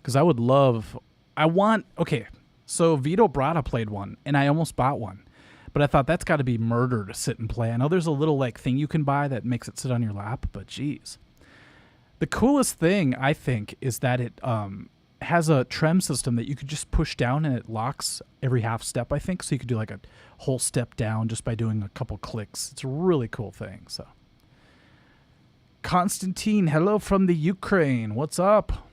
Because I would love... Okay, so Vito Bratta played one, and I almost bought one. But I thought that's got to be murder to sit and play. I know there's a little like thing you can buy that makes it sit on your lap, but geez. The coolest thing, I think, is that it... has a trem system that you could just push down and it locks every half step, I think. So you could do like a whole step down just by doing a couple clicks. It's a really cool thing. So Constantine, hello from the Ukraine. What's up?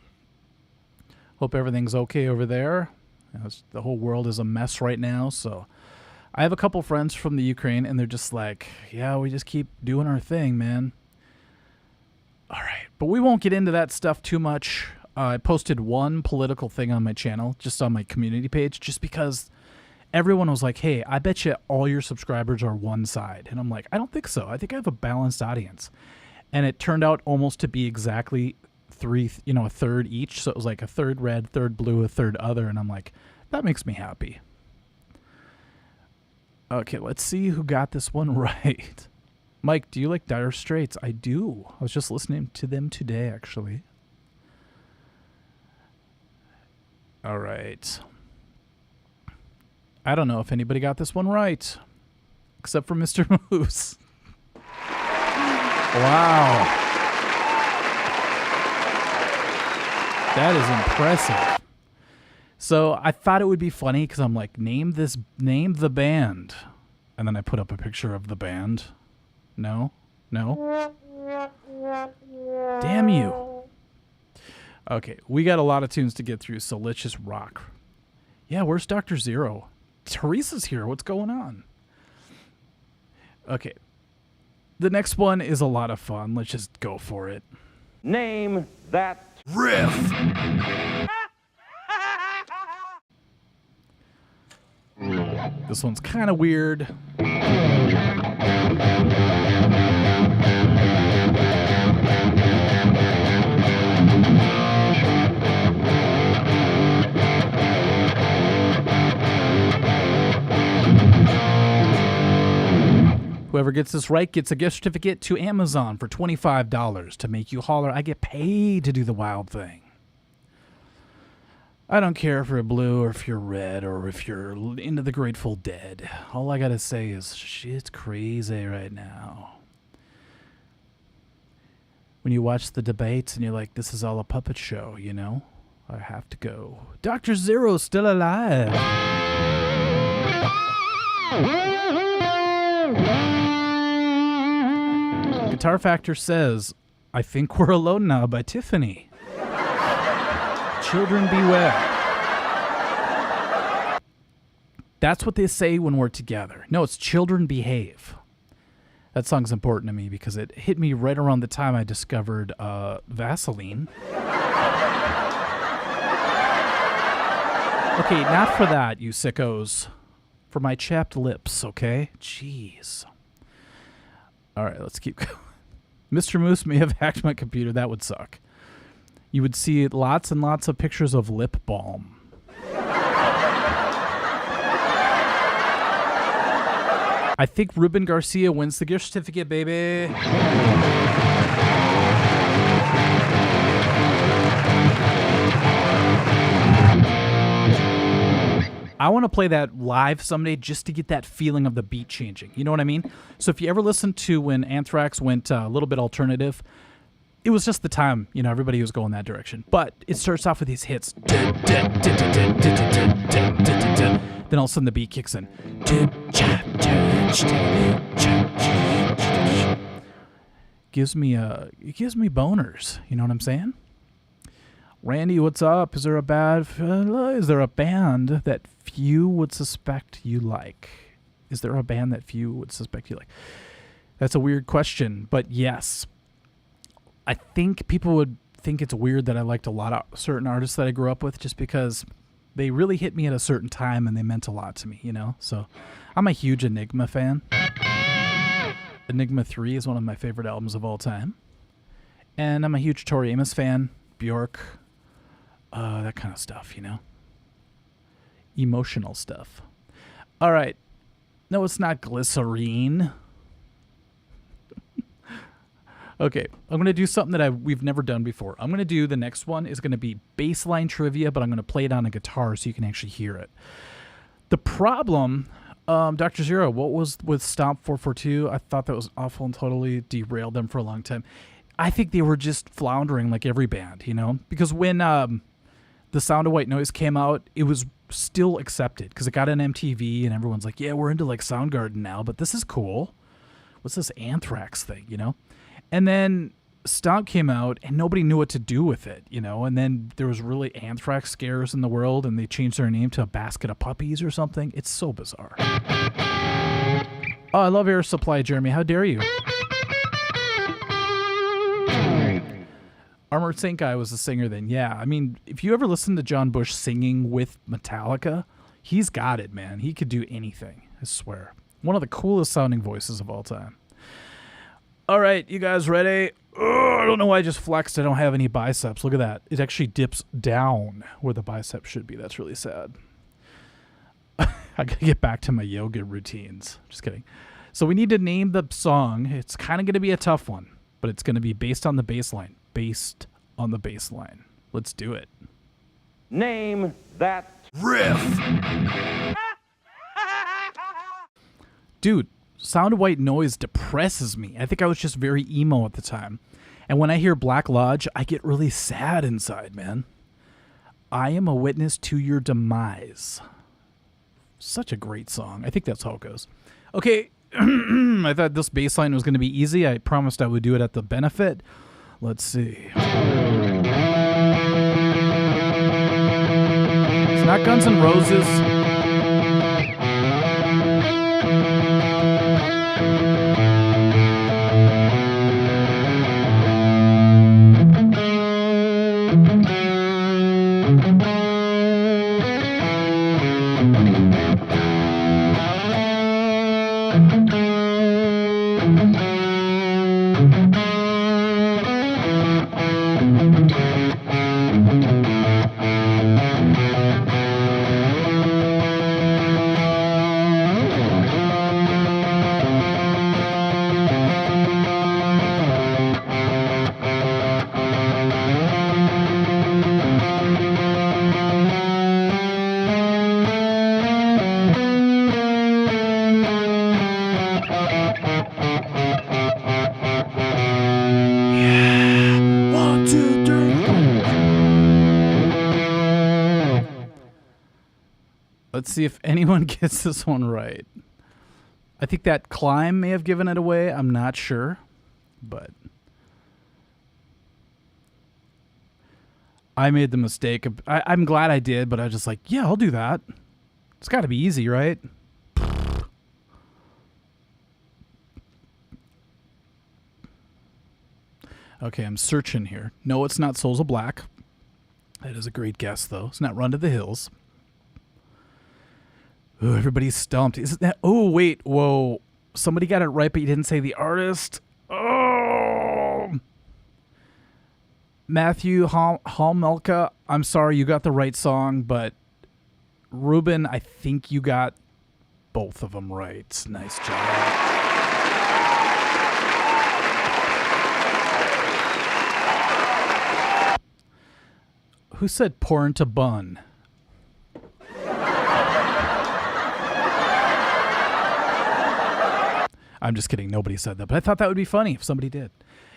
Hope everything's okay over there. The whole world is a mess right now. So I have a couple friends from the Ukraine and they're just like, yeah, we just keep doing our thing, man. All right. But we won't get into that stuff too much. I posted one political thing on my channel, just on my community page, just because everyone was like, hey, I bet you all your subscribers are one side. And I'm like, I don't think so. I think I have a balanced audience. And it turned out almost to be exactly a third each. So it was like a third red, third blue, a third other. And I'm like, that makes me happy. Okay, let's see who got this one right. Mike, do you like Dire Straits? I do. I was just listening to them today, actually. All right. I don't know if anybody got this one right, except for Mr. Moose. Wow. That is impressive. So I thought it would be funny because I'm like, name the band. And then I put up a picture of the band. No? Damn you. Okay, we got a lot of tunes to get through, so let's just rock. Yeah, where's Dr. Zero? Teresa's here. What's going on? Okay. The next one is a lot of fun. Let's just go for it. Name that Riff. This one's kind of weird. Whoever gets this right gets a gift certificate to Amazon for $25 to make you holler, I get paid to do the wild thing. I don't care if you're blue or if you're red or if you're into the Grateful Dead. All I gotta say is shit's crazy right now. When you watch the debates and you're like, this is all a puppet show, you know? I have to go. Dr. Zero's still alive. Guitar Factor says, I Think We're Alone Now by Tiffany. Children beware. That's what they say when we're together. No, it's Children Behave. That song's important to me because it hit me right around the time I discovered Vaseline. Okay, not for that, you sickos. For my chapped lips, okay? Jeez. All right, let's keep going. Mr. Moose may have hacked my computer. That would suck. You would see lots and lots of pictures of lip balm. I think Ruben Garcia wins the gift certificate, baby. I want to play that live someday just to get that feeling of the beat changing. You know what I mean? So if you ever listen to when Anthrax went a little bit alternative, it was just the time, you know, everybody was going that direction. But it starts off with these hits. Then all of a sudden the beat kicks in. Gives me boners. You know what I'm saying? Randy, what's up? Is there a band that few would suspect you like? Is there a band that few would suspect you like? That's a weird question, but yes. I think people would think it's weird that I liked a lot of certain artists that I grew up with just because they really hit me at a certain time and they meant a lot to me, you know? So I'm a huge Enigma fan. Enigma 3 is one of my favorite albums of all time. And I'm a huge Tori Amos fan, Bjork, that kind of stuff, you know? Emotional stuff. All right. No, it's not Glycerine. Okay, I'm going to do something that we've never done before. I'm going to do the next one is going to be baseline trivia, but I'm going to play it on a guitar so you can actually hear it. The problem, Dr. Zero, what was with Stomp 442? I thought that was awful and totally derailed them for a long time. I think they were just floundering like every band, you know? Because when The Sound of White Noise came out, it was still accepted because it got an MTV and everyone's like, yeah, we're into like Soundgarden now, but this is cool. What's this Anthrax thing, you know? And then Stomp came out and nobody knew what to do with it, you know? And then there was really Anthrax scares in the world and they changed their name to A Basket of Puppies or something. It's so bizarre. Oh, I love Air Supply, Jeremy. How dare you? Armored Saint guy was the singer then. Yeah, I mean, if you ever listen to John Bush singing with Metallica, he's got it, man. He could do anything, I swear. One of the coolest sounding voices of all time. All right, you guys ready? Oh, I don't know why I just flexed. I don't have any biceps. Look at that. It actually dips down where the bicep should be. That's really sad. I gotta get back to my yoga routines. Just kidding. So we need to name the song. It's kind of going to be a tough one, but it's going to be based on the bass line. Based on the bass line. Let's do it. Name that Riff. Dude, Sound of White Noise depresses me. I think I was just very emo at the time. And when I hear Black Lodge, I get really sad inside, man. I am a witness to your demise. Such a great song. I think that's how it goes. Okay, I thought this bass line was going to be easy. I promised I would do it at the benefit. Let's see. It's not Guns N' Roses. Let's see if anyone gets this one right. I think that climb may have given it away. I'm not sure, but I made the mistake of, I'm glad I did, but I was just like, yeah, I'll do that. It's got to be easy, right? Okay, I'm searching here. No, it's not Souls of Black. That is a great guess, though. It's not Run to the Hills. Ooh, everybody's stumped. Isn't that? Oh, wait. Whoa. Somebody got it right, but you didn't say the artist. Oh. Matthew Hallmelka, I'm sorry, you got the right song, but Ruben, I think you got both of them right. Nice job. Who said pour into bun? I'm just kidding. Nobody said that. But I thought that would be funny if somebody did.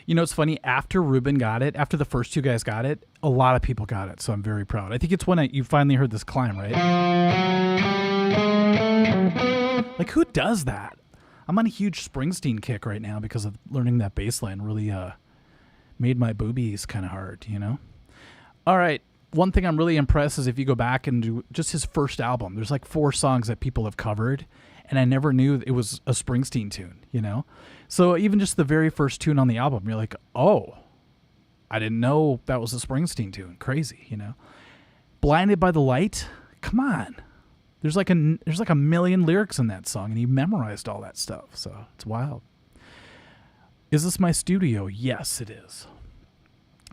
You know, it's funny. After Ruben got it, after the first two guys got it, a lot of people got it. So I'm very proud. I think it's when you finally heard this climb, right? Like, who does that? I'm on a huge Springsteen kick right now because of learning that bass line. Really made my boobies kind of hard, you know? All right. One thing I'm really impressed is if you go back and do just his first album, there's like 4 songs that people have covered. And I never knew it was a Springsteen tune, you know? So even just the very first tune on the album, you're like, oh, I didn't know that was a Springsteen tune. Crazy, you know? Blinded by the Light? Come on. There's like a million lyrics in that song, and he memorized all that stuff. So it's wild. Is this my studio? Yes, it is.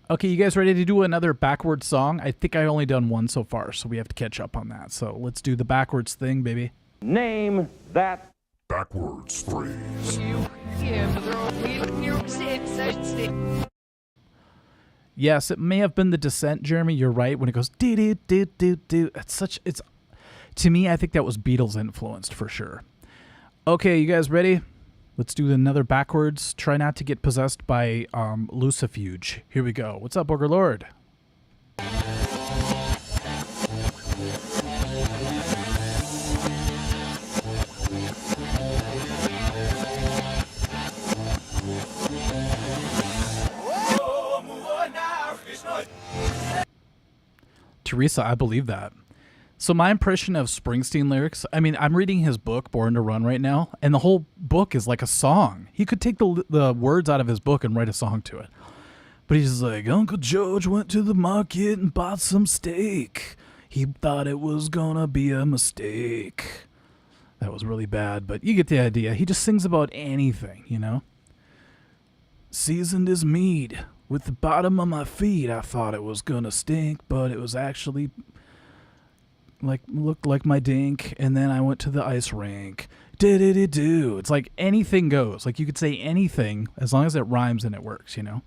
Okay, you guys ready to do another backwards song? I think I only done one so far, so we have to catch up on that. So let's do the backwards thing, baby. Name that Backwards phrase. Yes, it may have been The Descent, Jeremy. You're right. When it goes do do do do do, it's to me. I think that was Beatles influenced for sure. Okay, you guys ready? Let's do another backwards. Try not to get possessed by Lucifuge. Here we go. What's up, Booger Lord? Teresa, I believe that. So my impression of Springsteen lyrics, I mean, I'm reading his book, Born to Run, right now, and the whole book is like a song. He could take the words out of his book and write a song to it. But he's like, Uncle George went to the market and bought some steak. He thought it was gonna be a mistake. That was really bad, but you get the idea. He just sings about anything, you know? Seasoned as mead with the bottom of my feet. I thought it was gonna stink, but it was actually looked like my dink. And then I went to the ice rink. Do. It's like anything goes. Like you could say anything as long as it rhymes and it works, you know?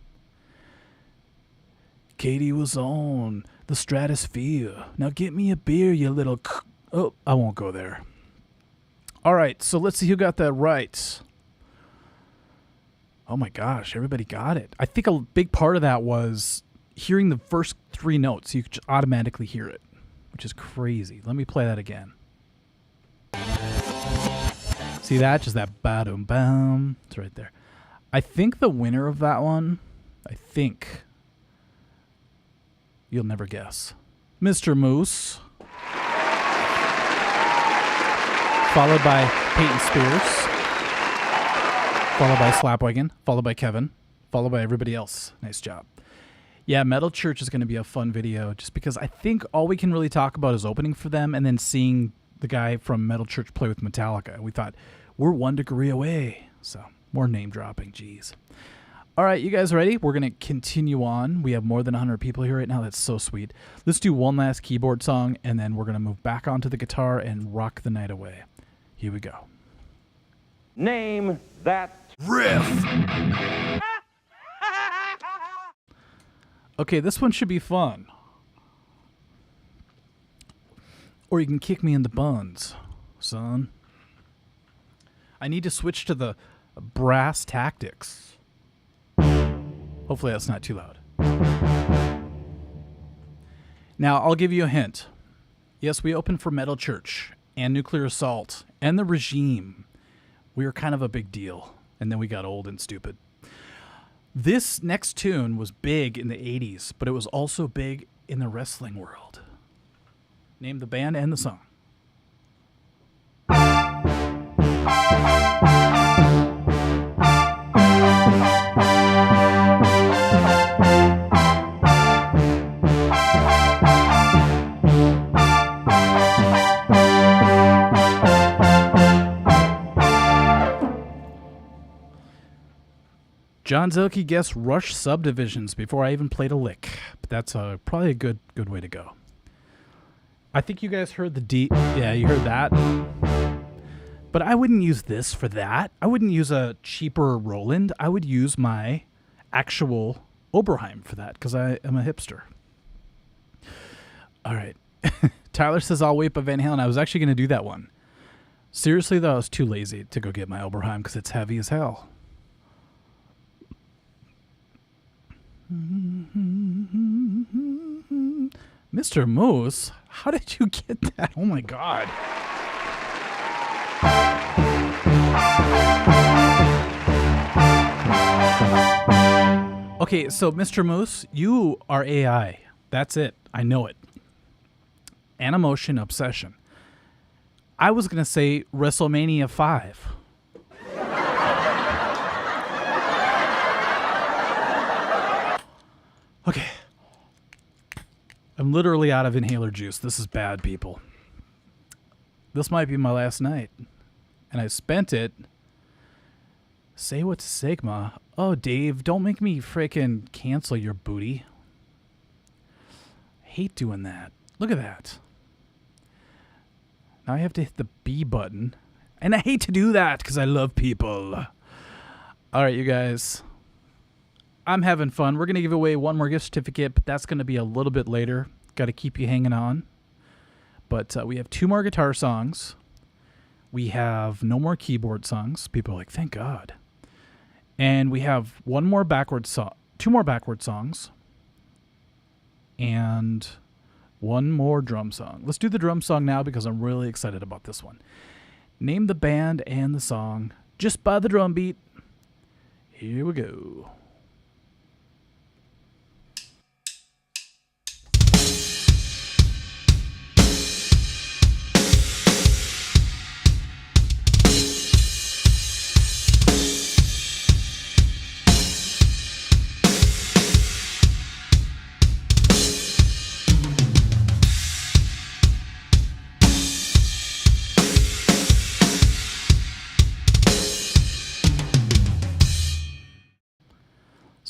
Katie was on the stratosphere. Now get me a beer, you little... Oh, I won't go there. All right, so let's see who got that right. Oh my gosh, everybody got it. I think a big part of that was hearing the first 3 notes. You could just automatically hear it, which is crazy. Let me play that again. See that? Just that ba-dum-bum. It's right there. I think the winner of that one, you'll never guess. Mr. Moose. Followed by Peyton Spears. Followed by Slapwagon. Followed by Kevin. Followed by everybody else. Nice job. Yeah, Metal Church is going to be a fun video just because I think all we can really talk about is opening for them and then seeing the guy from Metal Church play with Metallica. We thought, we're 1 degree away. So, more name dropping. Jeez. All right, you guys ready? We're going to continue on. We have more than 100 people here right now. That's so sweet. Let's do one last keyboard song, and then we're going to move back onto the guitar and rock the night away. Here we go. Name that Riff. Okay, this one should be fun. Or you can kick me in the buns, son. I need to switch to the brass tactics. Hopefully that's not too loud. Now, I'll give you a hint. Yes, we opened for Metal Church and Nuclear Assault and The Regime. We were kind of a big deal, and then we got old and stupid. This next tune was big in the 80s, but it was also big in the wrestling world. Name the band and the song. John Zelke guessed Rush Subdivisions before I even played a lick. But that's probably a good way to go. I think you guys heard the D. Yeah, you heard that. But I wouldn't use this for that. I wouldn't use a cheaper Roland. I would use my actual Oberheim for that because I am a hipster. All right. Tyler says, I'll wait by Van Halen. I was actually going to do that one. Seriously, though, I was too lazy to go get my Oberheim because it's heavy as hell. Mr. Moose, how did you get that? Oh my God. Okay, so Mr. Moose, you are AI. That's it. I know it. Animotion Obsession. I was going to say WrestleMania 5. Okay. I'm literally out of inhaler juice. This is bad, people. This might be my last night. And I spent it. Say what's Sigma. Oh, Dave, don't make me frickin' cancel your booty. I hate doing that. Look at that. Now I have to hit the B button. And I hate to do that because I love people. All right, you guys. I'm having fun. We're going to give away one more gift certificate, but that's going to be a little bit later. Got to keep you hanging on. But we have 2 more guitar songs. We have no more keyboard songs. People are like, thank God. And we have 2 more backward songs. And 1 more drum song. Let's do the drum song now because I'm really excited about this one. Name the band and the song just by the drum beat. Here we go.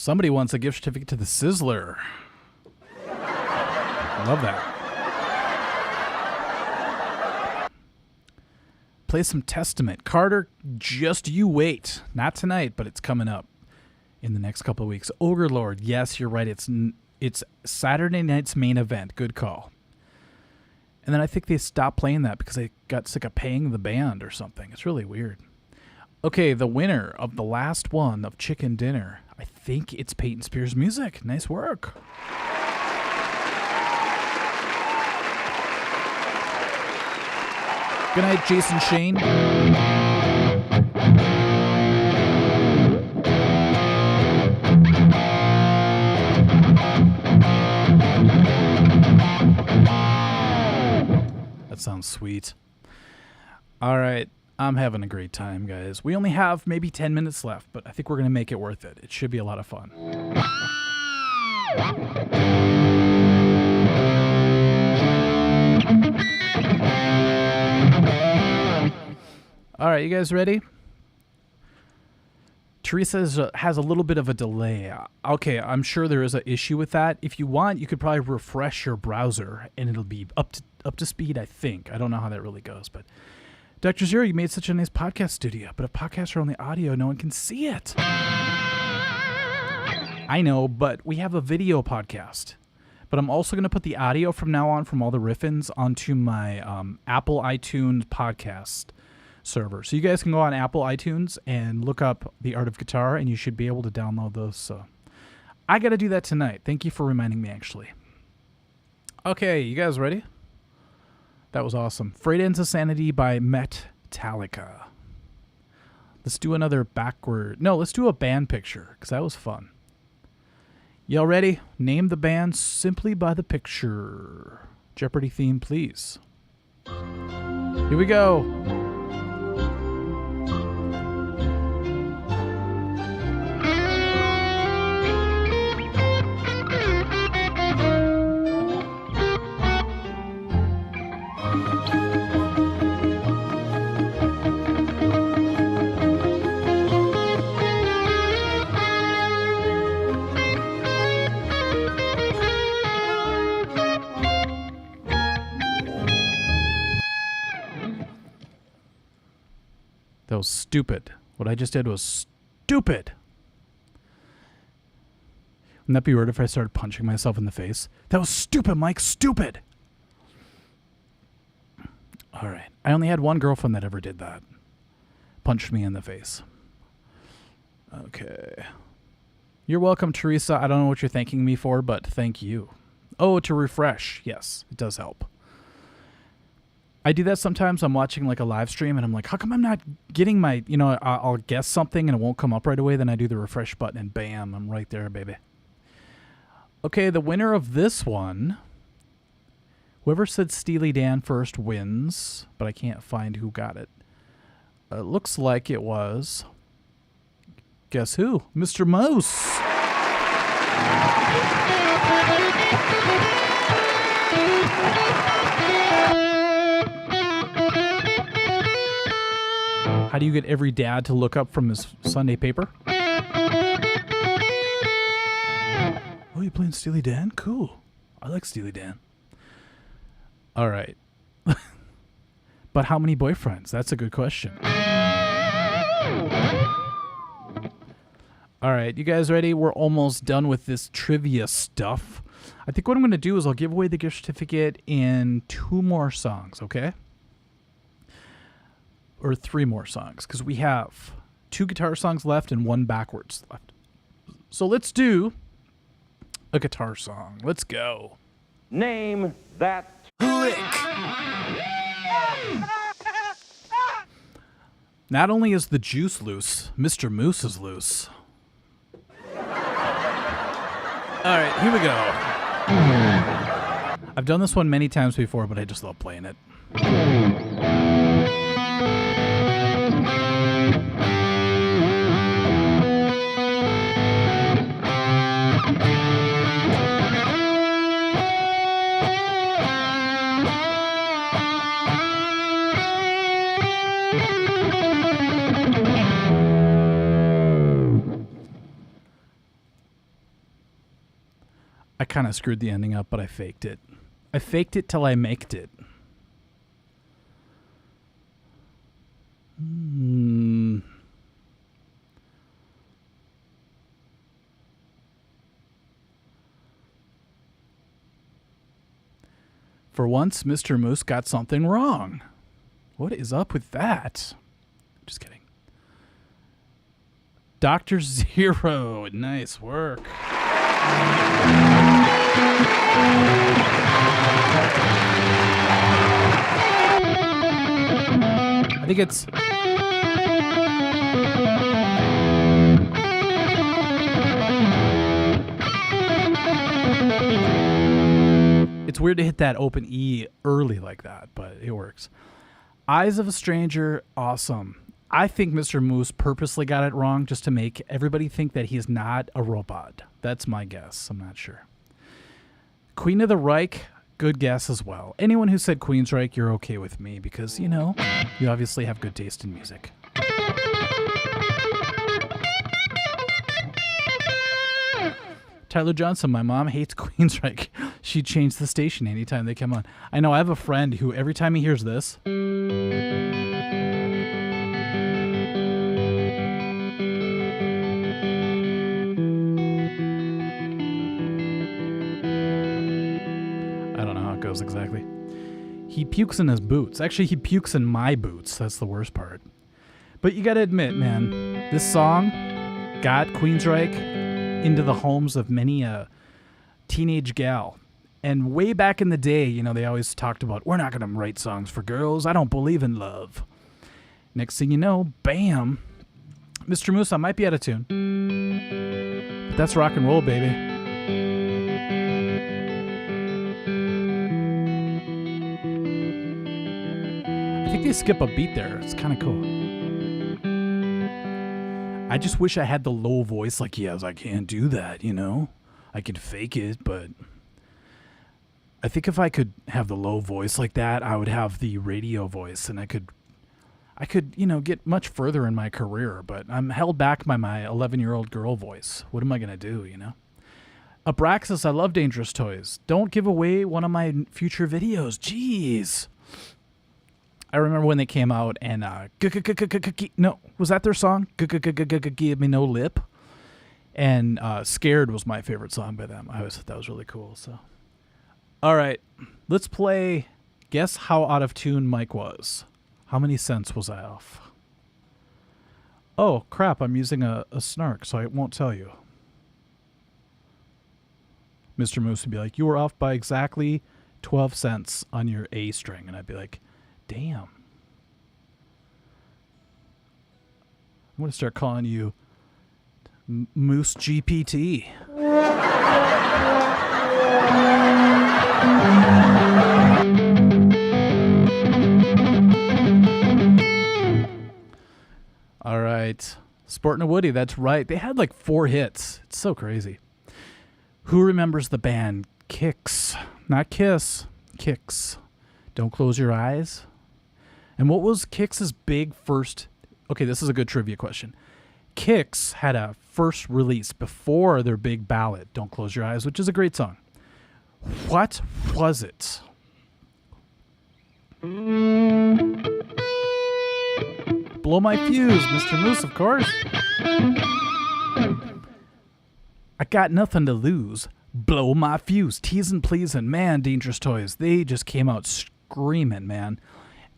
Somebody wants a gift certificate to the Sizzler. I love that. Play some Testament. Carter, just you wait. Not tonight, but it's coming up in the next couple of weeks. Ogre Lord, yes, you're right. It's Saturday night's main event. Good call. And then I think they stopped playing that because they got sick of paying the band or something. It's really weird. Okay, the winner of the last one of Chicken Dinner. I think it's Peyton Spears Music. Nice work. Good night, Jason Shane. That sounds sweet. All right. I'm having a great time, guys. We only have maybe 10 minutes left, but I think we're going to make it worth it. It should be a lot of fun. All right, you guys ready? Teresa has a little bit of a delay. Okay, I'm sure there is an issue with that. If you want, you could probably refresh your browser, and it'll be up to speed, I think. I don't know how that really goes, but Dr. Zero, you made such a nice podcast studio, but if podcasts are only audio, no one can see it. I know, but we have a video podcast. But I'm also going to put the audio from now on from all the riffins onto my Apple iTunes podcast server. So you guys can go on Apple iTunes and look up The Art of Guitar, and you should be able to download those. So I got to do that tonight. Thank you for reminding me, actually. Okay, you guys ready? That was awesome. Freight Ends of Sanity by Metallica. Let's do another backward. No, let's do a band picture, because that was fun. Y'all ready? Name the band simply by the picture. Jeopardy theme, please. Here we go. That was stupid. What I just did was stupid. Wouldn't that be weird if I started punching myself in the face? That was stupid, Mike. Stupid. All right. I only had one girlfriend that ever did that. Punched me in the face. Okay. You're welcome, Teresa. I don't know what you're thanking me for, but thank you. Oh, to refresh. Yes, it does help. I do that sometimes. I'm watching like a live stream and I'm like, how come I'm not getting my, I'll guess something and it won't come up right away. Then I do the refresh button and bam, I'm right there, baby. Okay, the winner of this one, whoever said Steely Dan first wins, but I can't find who got it. It looks like it was, guess who? Mr. Moose. How do you get every dad to look up from his Sunday paper? Oh, you playing Steely Dan? Cool. I like Steely Dan. All right. But how many boyfriends? That's a good question. All right, you guys ready? We're almost done with this trivia stuff. I think what I'm going to do is I'll give away the gift certificate in 2 more songs, okay? Or 3 more songs, because we have 2 guitar songs left and 1 backwards left. So let's do a guitar song. Let's go. Name that. Not only is the juice loose, Mr. Moose is loose. All right, here we go. I've done this one many times before, but I just love playing it. kind of screwed the ending up, but I faked it. I faked it till I maked it. For once, Mr. Moose got something wrong. What is up with that? Just kidding. Dr. Zero, nice work. I think it's... It's weird to hit that open E early like that, but it works. Eyes of a Stranger, awesome. I think Mr. Moose purposely got it wrong just to make everybody think that he's not a robot. That's my guess. I'm not sure. Queen of the Reich, good guess as well. Anyone who said Queensryche, you're okay with me because, you know, you obviously have good taste in music. Tyler Johnson, my mom hates Queensryche. She changed the station anytime they come on. I know, I have a friend who every time he hears this... I don't know how it goes exactly. He pukes in his boots. Actually, he pukes in my boots. That's the worst part. But you gotta admit, man, this song got Queensryche into the homes of many a teenage gal. And way back in the day, you know, they always talked about, we're not going to write songs for girls. I don't believe in love. Next thing you know, bam. Mr. Moose, I might be out of tune. But that's rock and roll, baby. I think they skip a beat there. It's kind of cool. I just wish I had the low voice like he has. I can't do that, you know? I could fake it, but I think if I could have the low voice like that, I would have the radio voice, and I could, you know, get much further in my career, but I'm held back by my 11-year-old girl voice. What am I going to do, you know? Abraxas, I love Dangerous Toys. Don't give away one of my future videos. Jeez. I remember when they came out and no, was that their song? Give Me No Lip. And Scared was my favorite song by them. That was really cool. So, all right, let's play. Guess how out of tune Mike was. How many cents was I off? Oh crap! I'm using a snark, so I won't tell you. Mr. Moose would be like, "You were off by exactly 12 cents on your A string," and I'd be like, damn. I'm going to start calling you Moose GPT. All right. Sportin' a Woody, that's right. They had like 4 hits. It's so crazy. Who remembers the band Kix? Not Kiss. Kix. Don't Close Your Eyes. And what was Kix's big first... Okay, this is a good trivia question. Kix had a first release before their big ballad, Don't Close Your Eyes, which is a great song. What was it? Blow My Fuse, Mr. Moose, of course. I got nothing to lose. Blow My Fuse. Teasin' Pleasin'. Man, Dangerous Toys. They just came out screaming, man.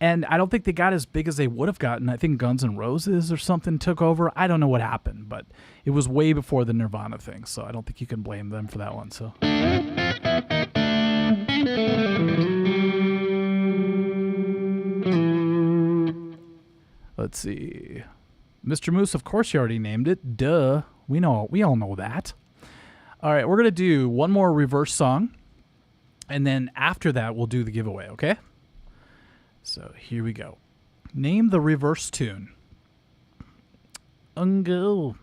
And I don't think they got as big as they would have gotten. I think Guns N' Roses or something took over. I don't know what happened, but it was way before the Nirvana thing, so I don't think you can blame them for that one. So, let's see. Mr. Moose, of course you already named it. Duh. We all know that. All right, we're going to do one more reverse song, and then after that we'll do the giveaway, okay? So here we go. Name the reverse tune. Ungo.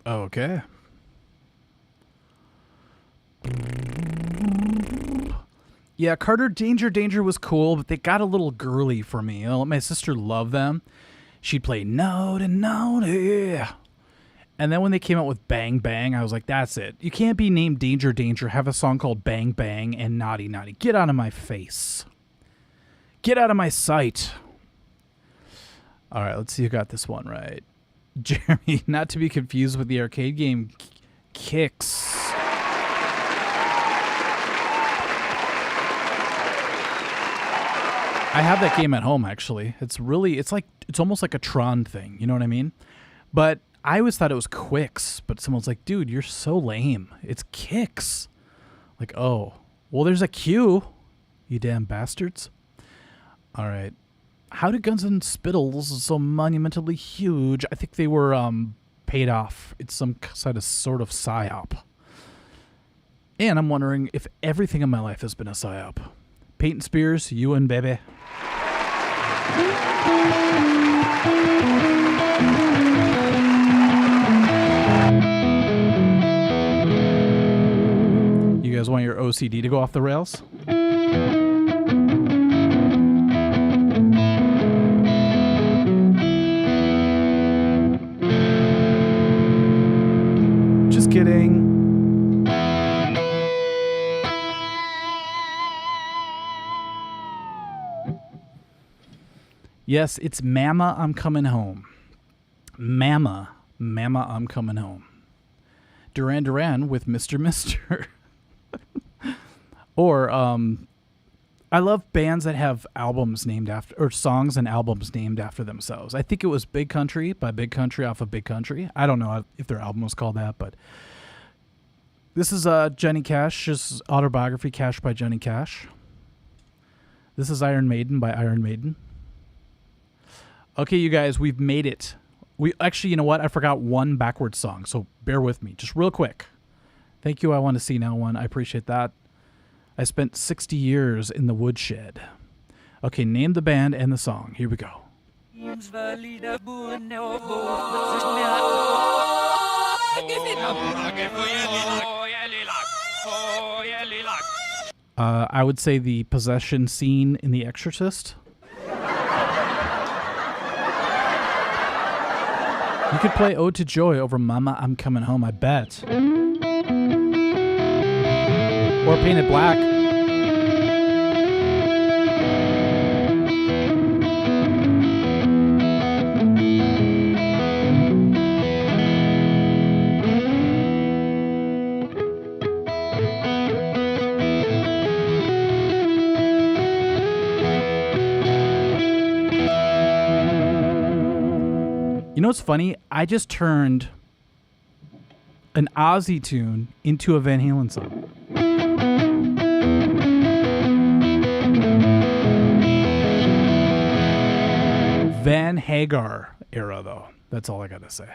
Okay. Yeah, Carter Danger Danger was cool, but they got a little girly for me. You know, my sister loved them. She'd play Naughty Naughty. And then when they came out with Bang Bang, I was like, that's it. You can't be named Danger Danger, have a song called Bang Bang and Naughty Naughty. Get out of my face. Get out of my sight. All right, let's see who got this one right. Jeremy, not to be confused with the arcade game Kicks. I have that game at home, actually. It's almost like a Tron thing. You know what I mean? But I always thought it was Quicks. But someone's like, dude, you're so lame. It's Kicks. Like, oh, well, there's a Q. You damn bastards. All right. How did Guns and Spittles so monumentally huge? I think they were paid off. It's some sort of psyop. And I'm wondering if everything in my life has been a psyop. Peyton Spears, you and baby. You guys want your OCD to go off the rails? Just kidding. Yes, it's Mama, I'm Coming Home. Mama, I'm Coming Home. Duran Duran with Mr. Mister. Or, I love bands that have albums named after, or songs and albums named after themselves. I think it was Big Country by Big Country off of Big Country. I don't know if their album was called that, but this is Johnny Cash's autobiography, Cash by Johnny Cash. This is Iron Maiden by Iron Maiden. Okay, you guys, we've made it. We actually, you know what? I forgot one backwards song, so bear with me. Just real quick. Thank you, I Want to See Now one. I appreciate that. I spent 60 years in the woodshed. Okay, name the band and the song. Here we go. I would say the possession scene in The Exorcist. You could play Ode to Joy over Mama, I'm Coming Home, I bet. Or Painted Black. You know what's funny? I just turned an Ozzy tune into a Van Halen song. Van Hagar era, though. That's all I gotta say.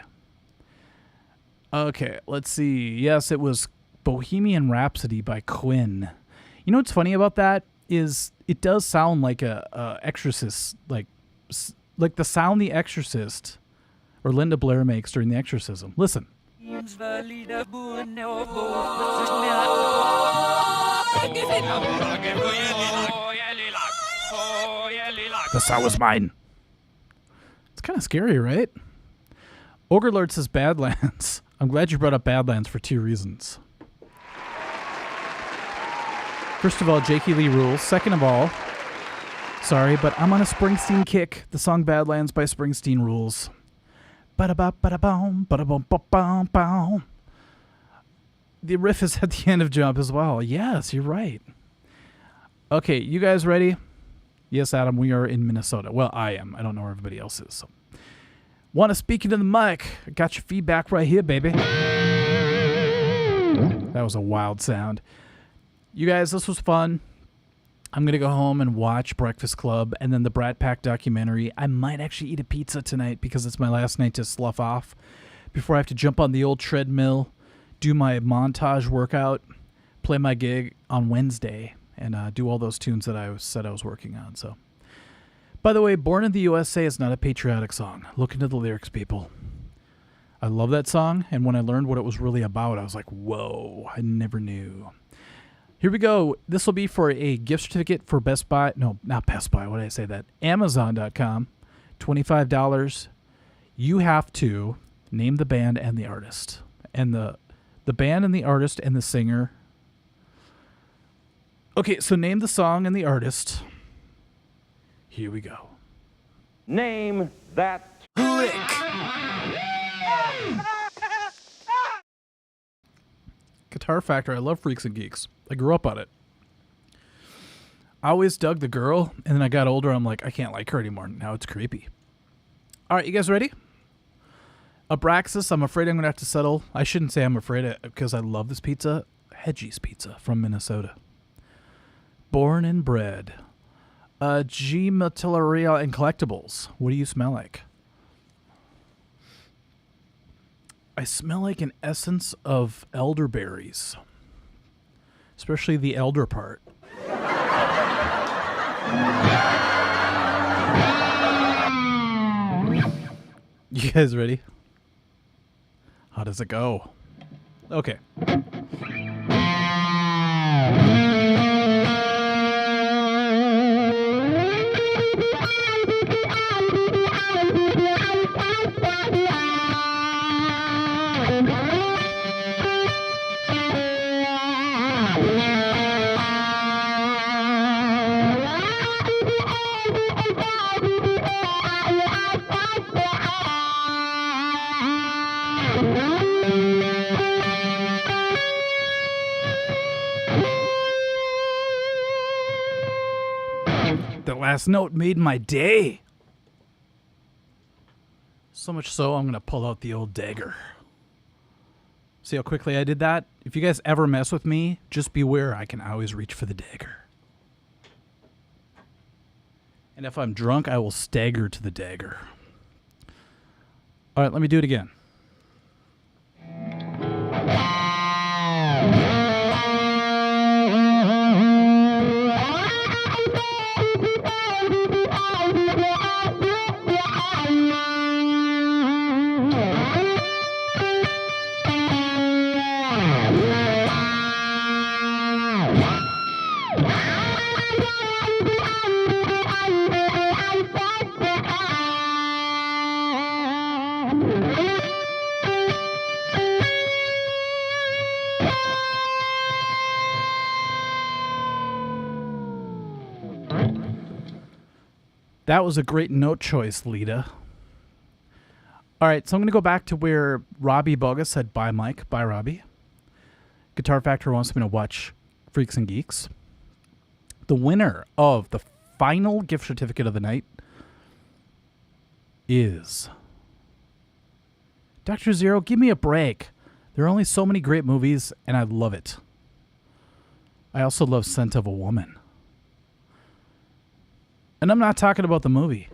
Okay, let's see. Yes, it was Bohemian Rhapsody by Queen. You know what's funny about that is it does sound like a Exorcist, like the sound The Exorcist or Linda Blair makes during the exorcism. Listen. The sound was mine. It's kind of scary, right? Ogre Lord says Badlands. I'm glad you brought up Badlands for two reasons. First of all, Jakey Lee rules. Second of all, sorry, but I'm on a Springsteen kick. The song Badlands by Springsteen rules. Ba-da-ba-ba-da-boom, ba-da-boom-ba-bom-bom. The riff is at the end of Jump as well. Yes, you're right. Okay, you guys ready? Yes, Adam, we are in Minnesota. Well, I am. I don't know where everybody else is. So. Want to speak into the mic? I got your feedback right here, baby. That was a wild sound. You guys, this was fun. I'm going to go home and watch Breakfast Club and then the Brat Pack documentary. I might actually eat a pizza tonight because it's my last night to slough off before I have to jump on the old treadmill, do my montage workout, play my gig on Wednesday, and do all those tunes that I said I was working on. So, by the way, Born in the USA is not a patriotic song. Look into the lyrics, people. I love that song, and when I learned what it was really about, I was like, whoa, I never knew. Here we go. This will be for a gift certificate for Best Buy. No, not Best Buy. Why did I say that? Amazon.com. $25. You have to name the band and the artist. And the band and the artist and the singer. Okay, so name the song and the artist. Here we go. Name that. Guitar Factor. I love Freaks and Geeks. I grew up on it. I always dug the girl, and then I got older. I'm like, I can't like her anymore. Now it's creepy. All right, you guys ready? Abraxas, I'm afraid I'm going to have to settle. I shouldn't say I'm afraid because I love this pizza. Hedgie's Pizza from Minnesota. Born and bred. G. Matillaria and Collectibles. What do you smell like? I smell like an essence of elderberries. Especially the elder part. You guys ready? How does it go? Okay. The last note made my day. So much so, I'm going to pull out the old dagger. See how quickly I did that? If you guys ever mess with me, just beware, I can always reach for the dagger. And if I'm drunk, I will stagger to the dagger. All right, let me do it again. That was a great note choice, Lita. All right, so I'm going to go back to where Robbie Bogus said, bye, Mike. Bye, Robbie. Guitar Factor wants me to watch Freaks and Geeks. The winner of the final gift certificate of the night is Dr. Zero. Give me a break. There are only so many great movies, and I love it. I also love Scent of a Woman. And I'm not talking about the movie.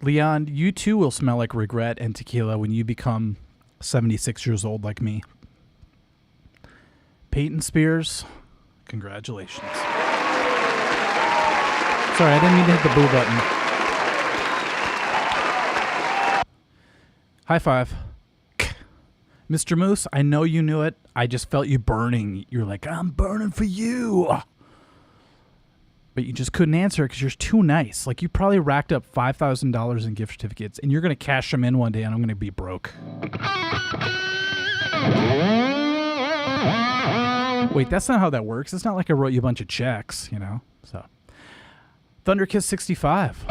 Leon, you too will smell like regret and tequila when you become 76 years old like me. Peyton Spears, congratulations. Sorry, I didn't mean to hit the boo button. High five. Mr. Moose, I know you knew it. I just felt you burning. You're like, I'm burning for you. But you just couldn't answer it because you're too nice. Like, you probably racked up $5,000 in gift certificates, and you're going to cash them in one day, and I'm going to be broke. Wait, that's not how that works. It's not like I wrote you a bunch of checks, you know? So, Thunderkiss 65.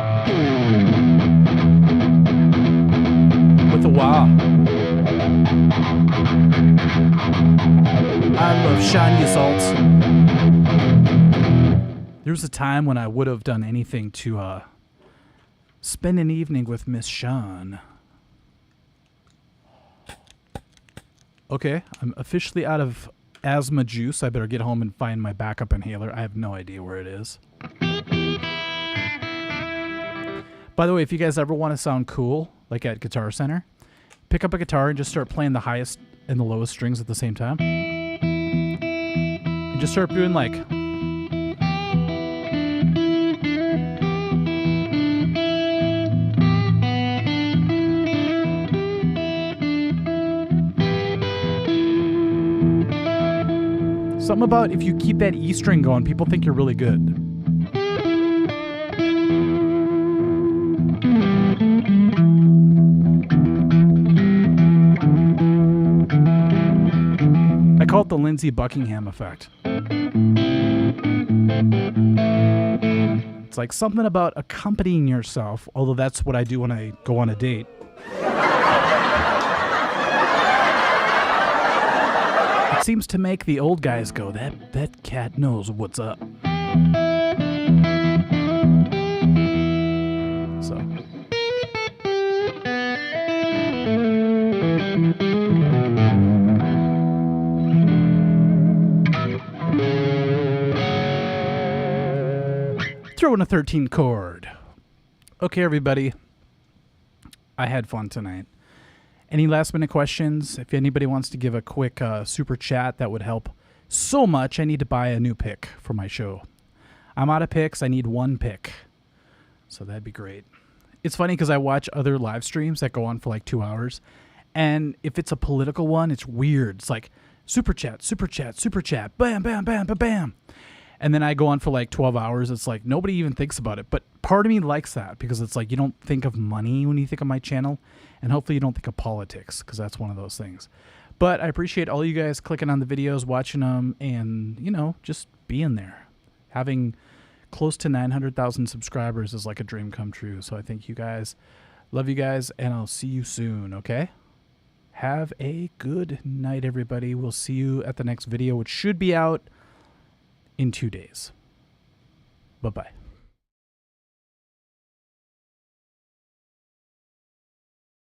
With a wow. I love shiny assaults. There was a time when I would have done anything to spend an evening with Miss Shawn. Okay, I'm officially out of asthma juice. I better get home and find my backup inhaler. I have no idea where it is. By the way, if you guys ever want to sound cool, like at Guitar Center, pick up a guitar and just start playing the highest and the lowest strings at the same time. And just start doing like... Something about if you keep that E string going, people think you're really good. I call it the Lindsey Buckingham effect. It's like something about accompanying yourself, although that's what I do when I go on a date. It seems to make the old guys go, that cat knows what's up. So. Throw in a 13 chord. Okay, everybody. I had fun tonight. Any last minute questions? If anybody wants to give a quick super chat, that would help so much. I need to buy a new pick for my show. I'm out of picks. I need one pick. So that'd be great. It's funny because I watch other live streams that go on for like 2 hours. And if it's a political one, it's weird. It's like super chat, super chat, super chat. Bam, bam, bam, bam, bam. And then I go on for like 12 hours. It's like nobody even thinks about it. But part of me likes that because it's like you don't think of money when you think of my channel. And hopefully you don't think of politics because that's one of those things. But I appreciate all you guys clicking on the videos, watching them, and, you know, just being there. Having close to 900,000 subscribers is like a dream come true. So I thank you guys. Love you guys. And I'll see you soon, okay? Have a good night, everybody. We'll see you at the next video, which should be out in 2 days. Bye-bye.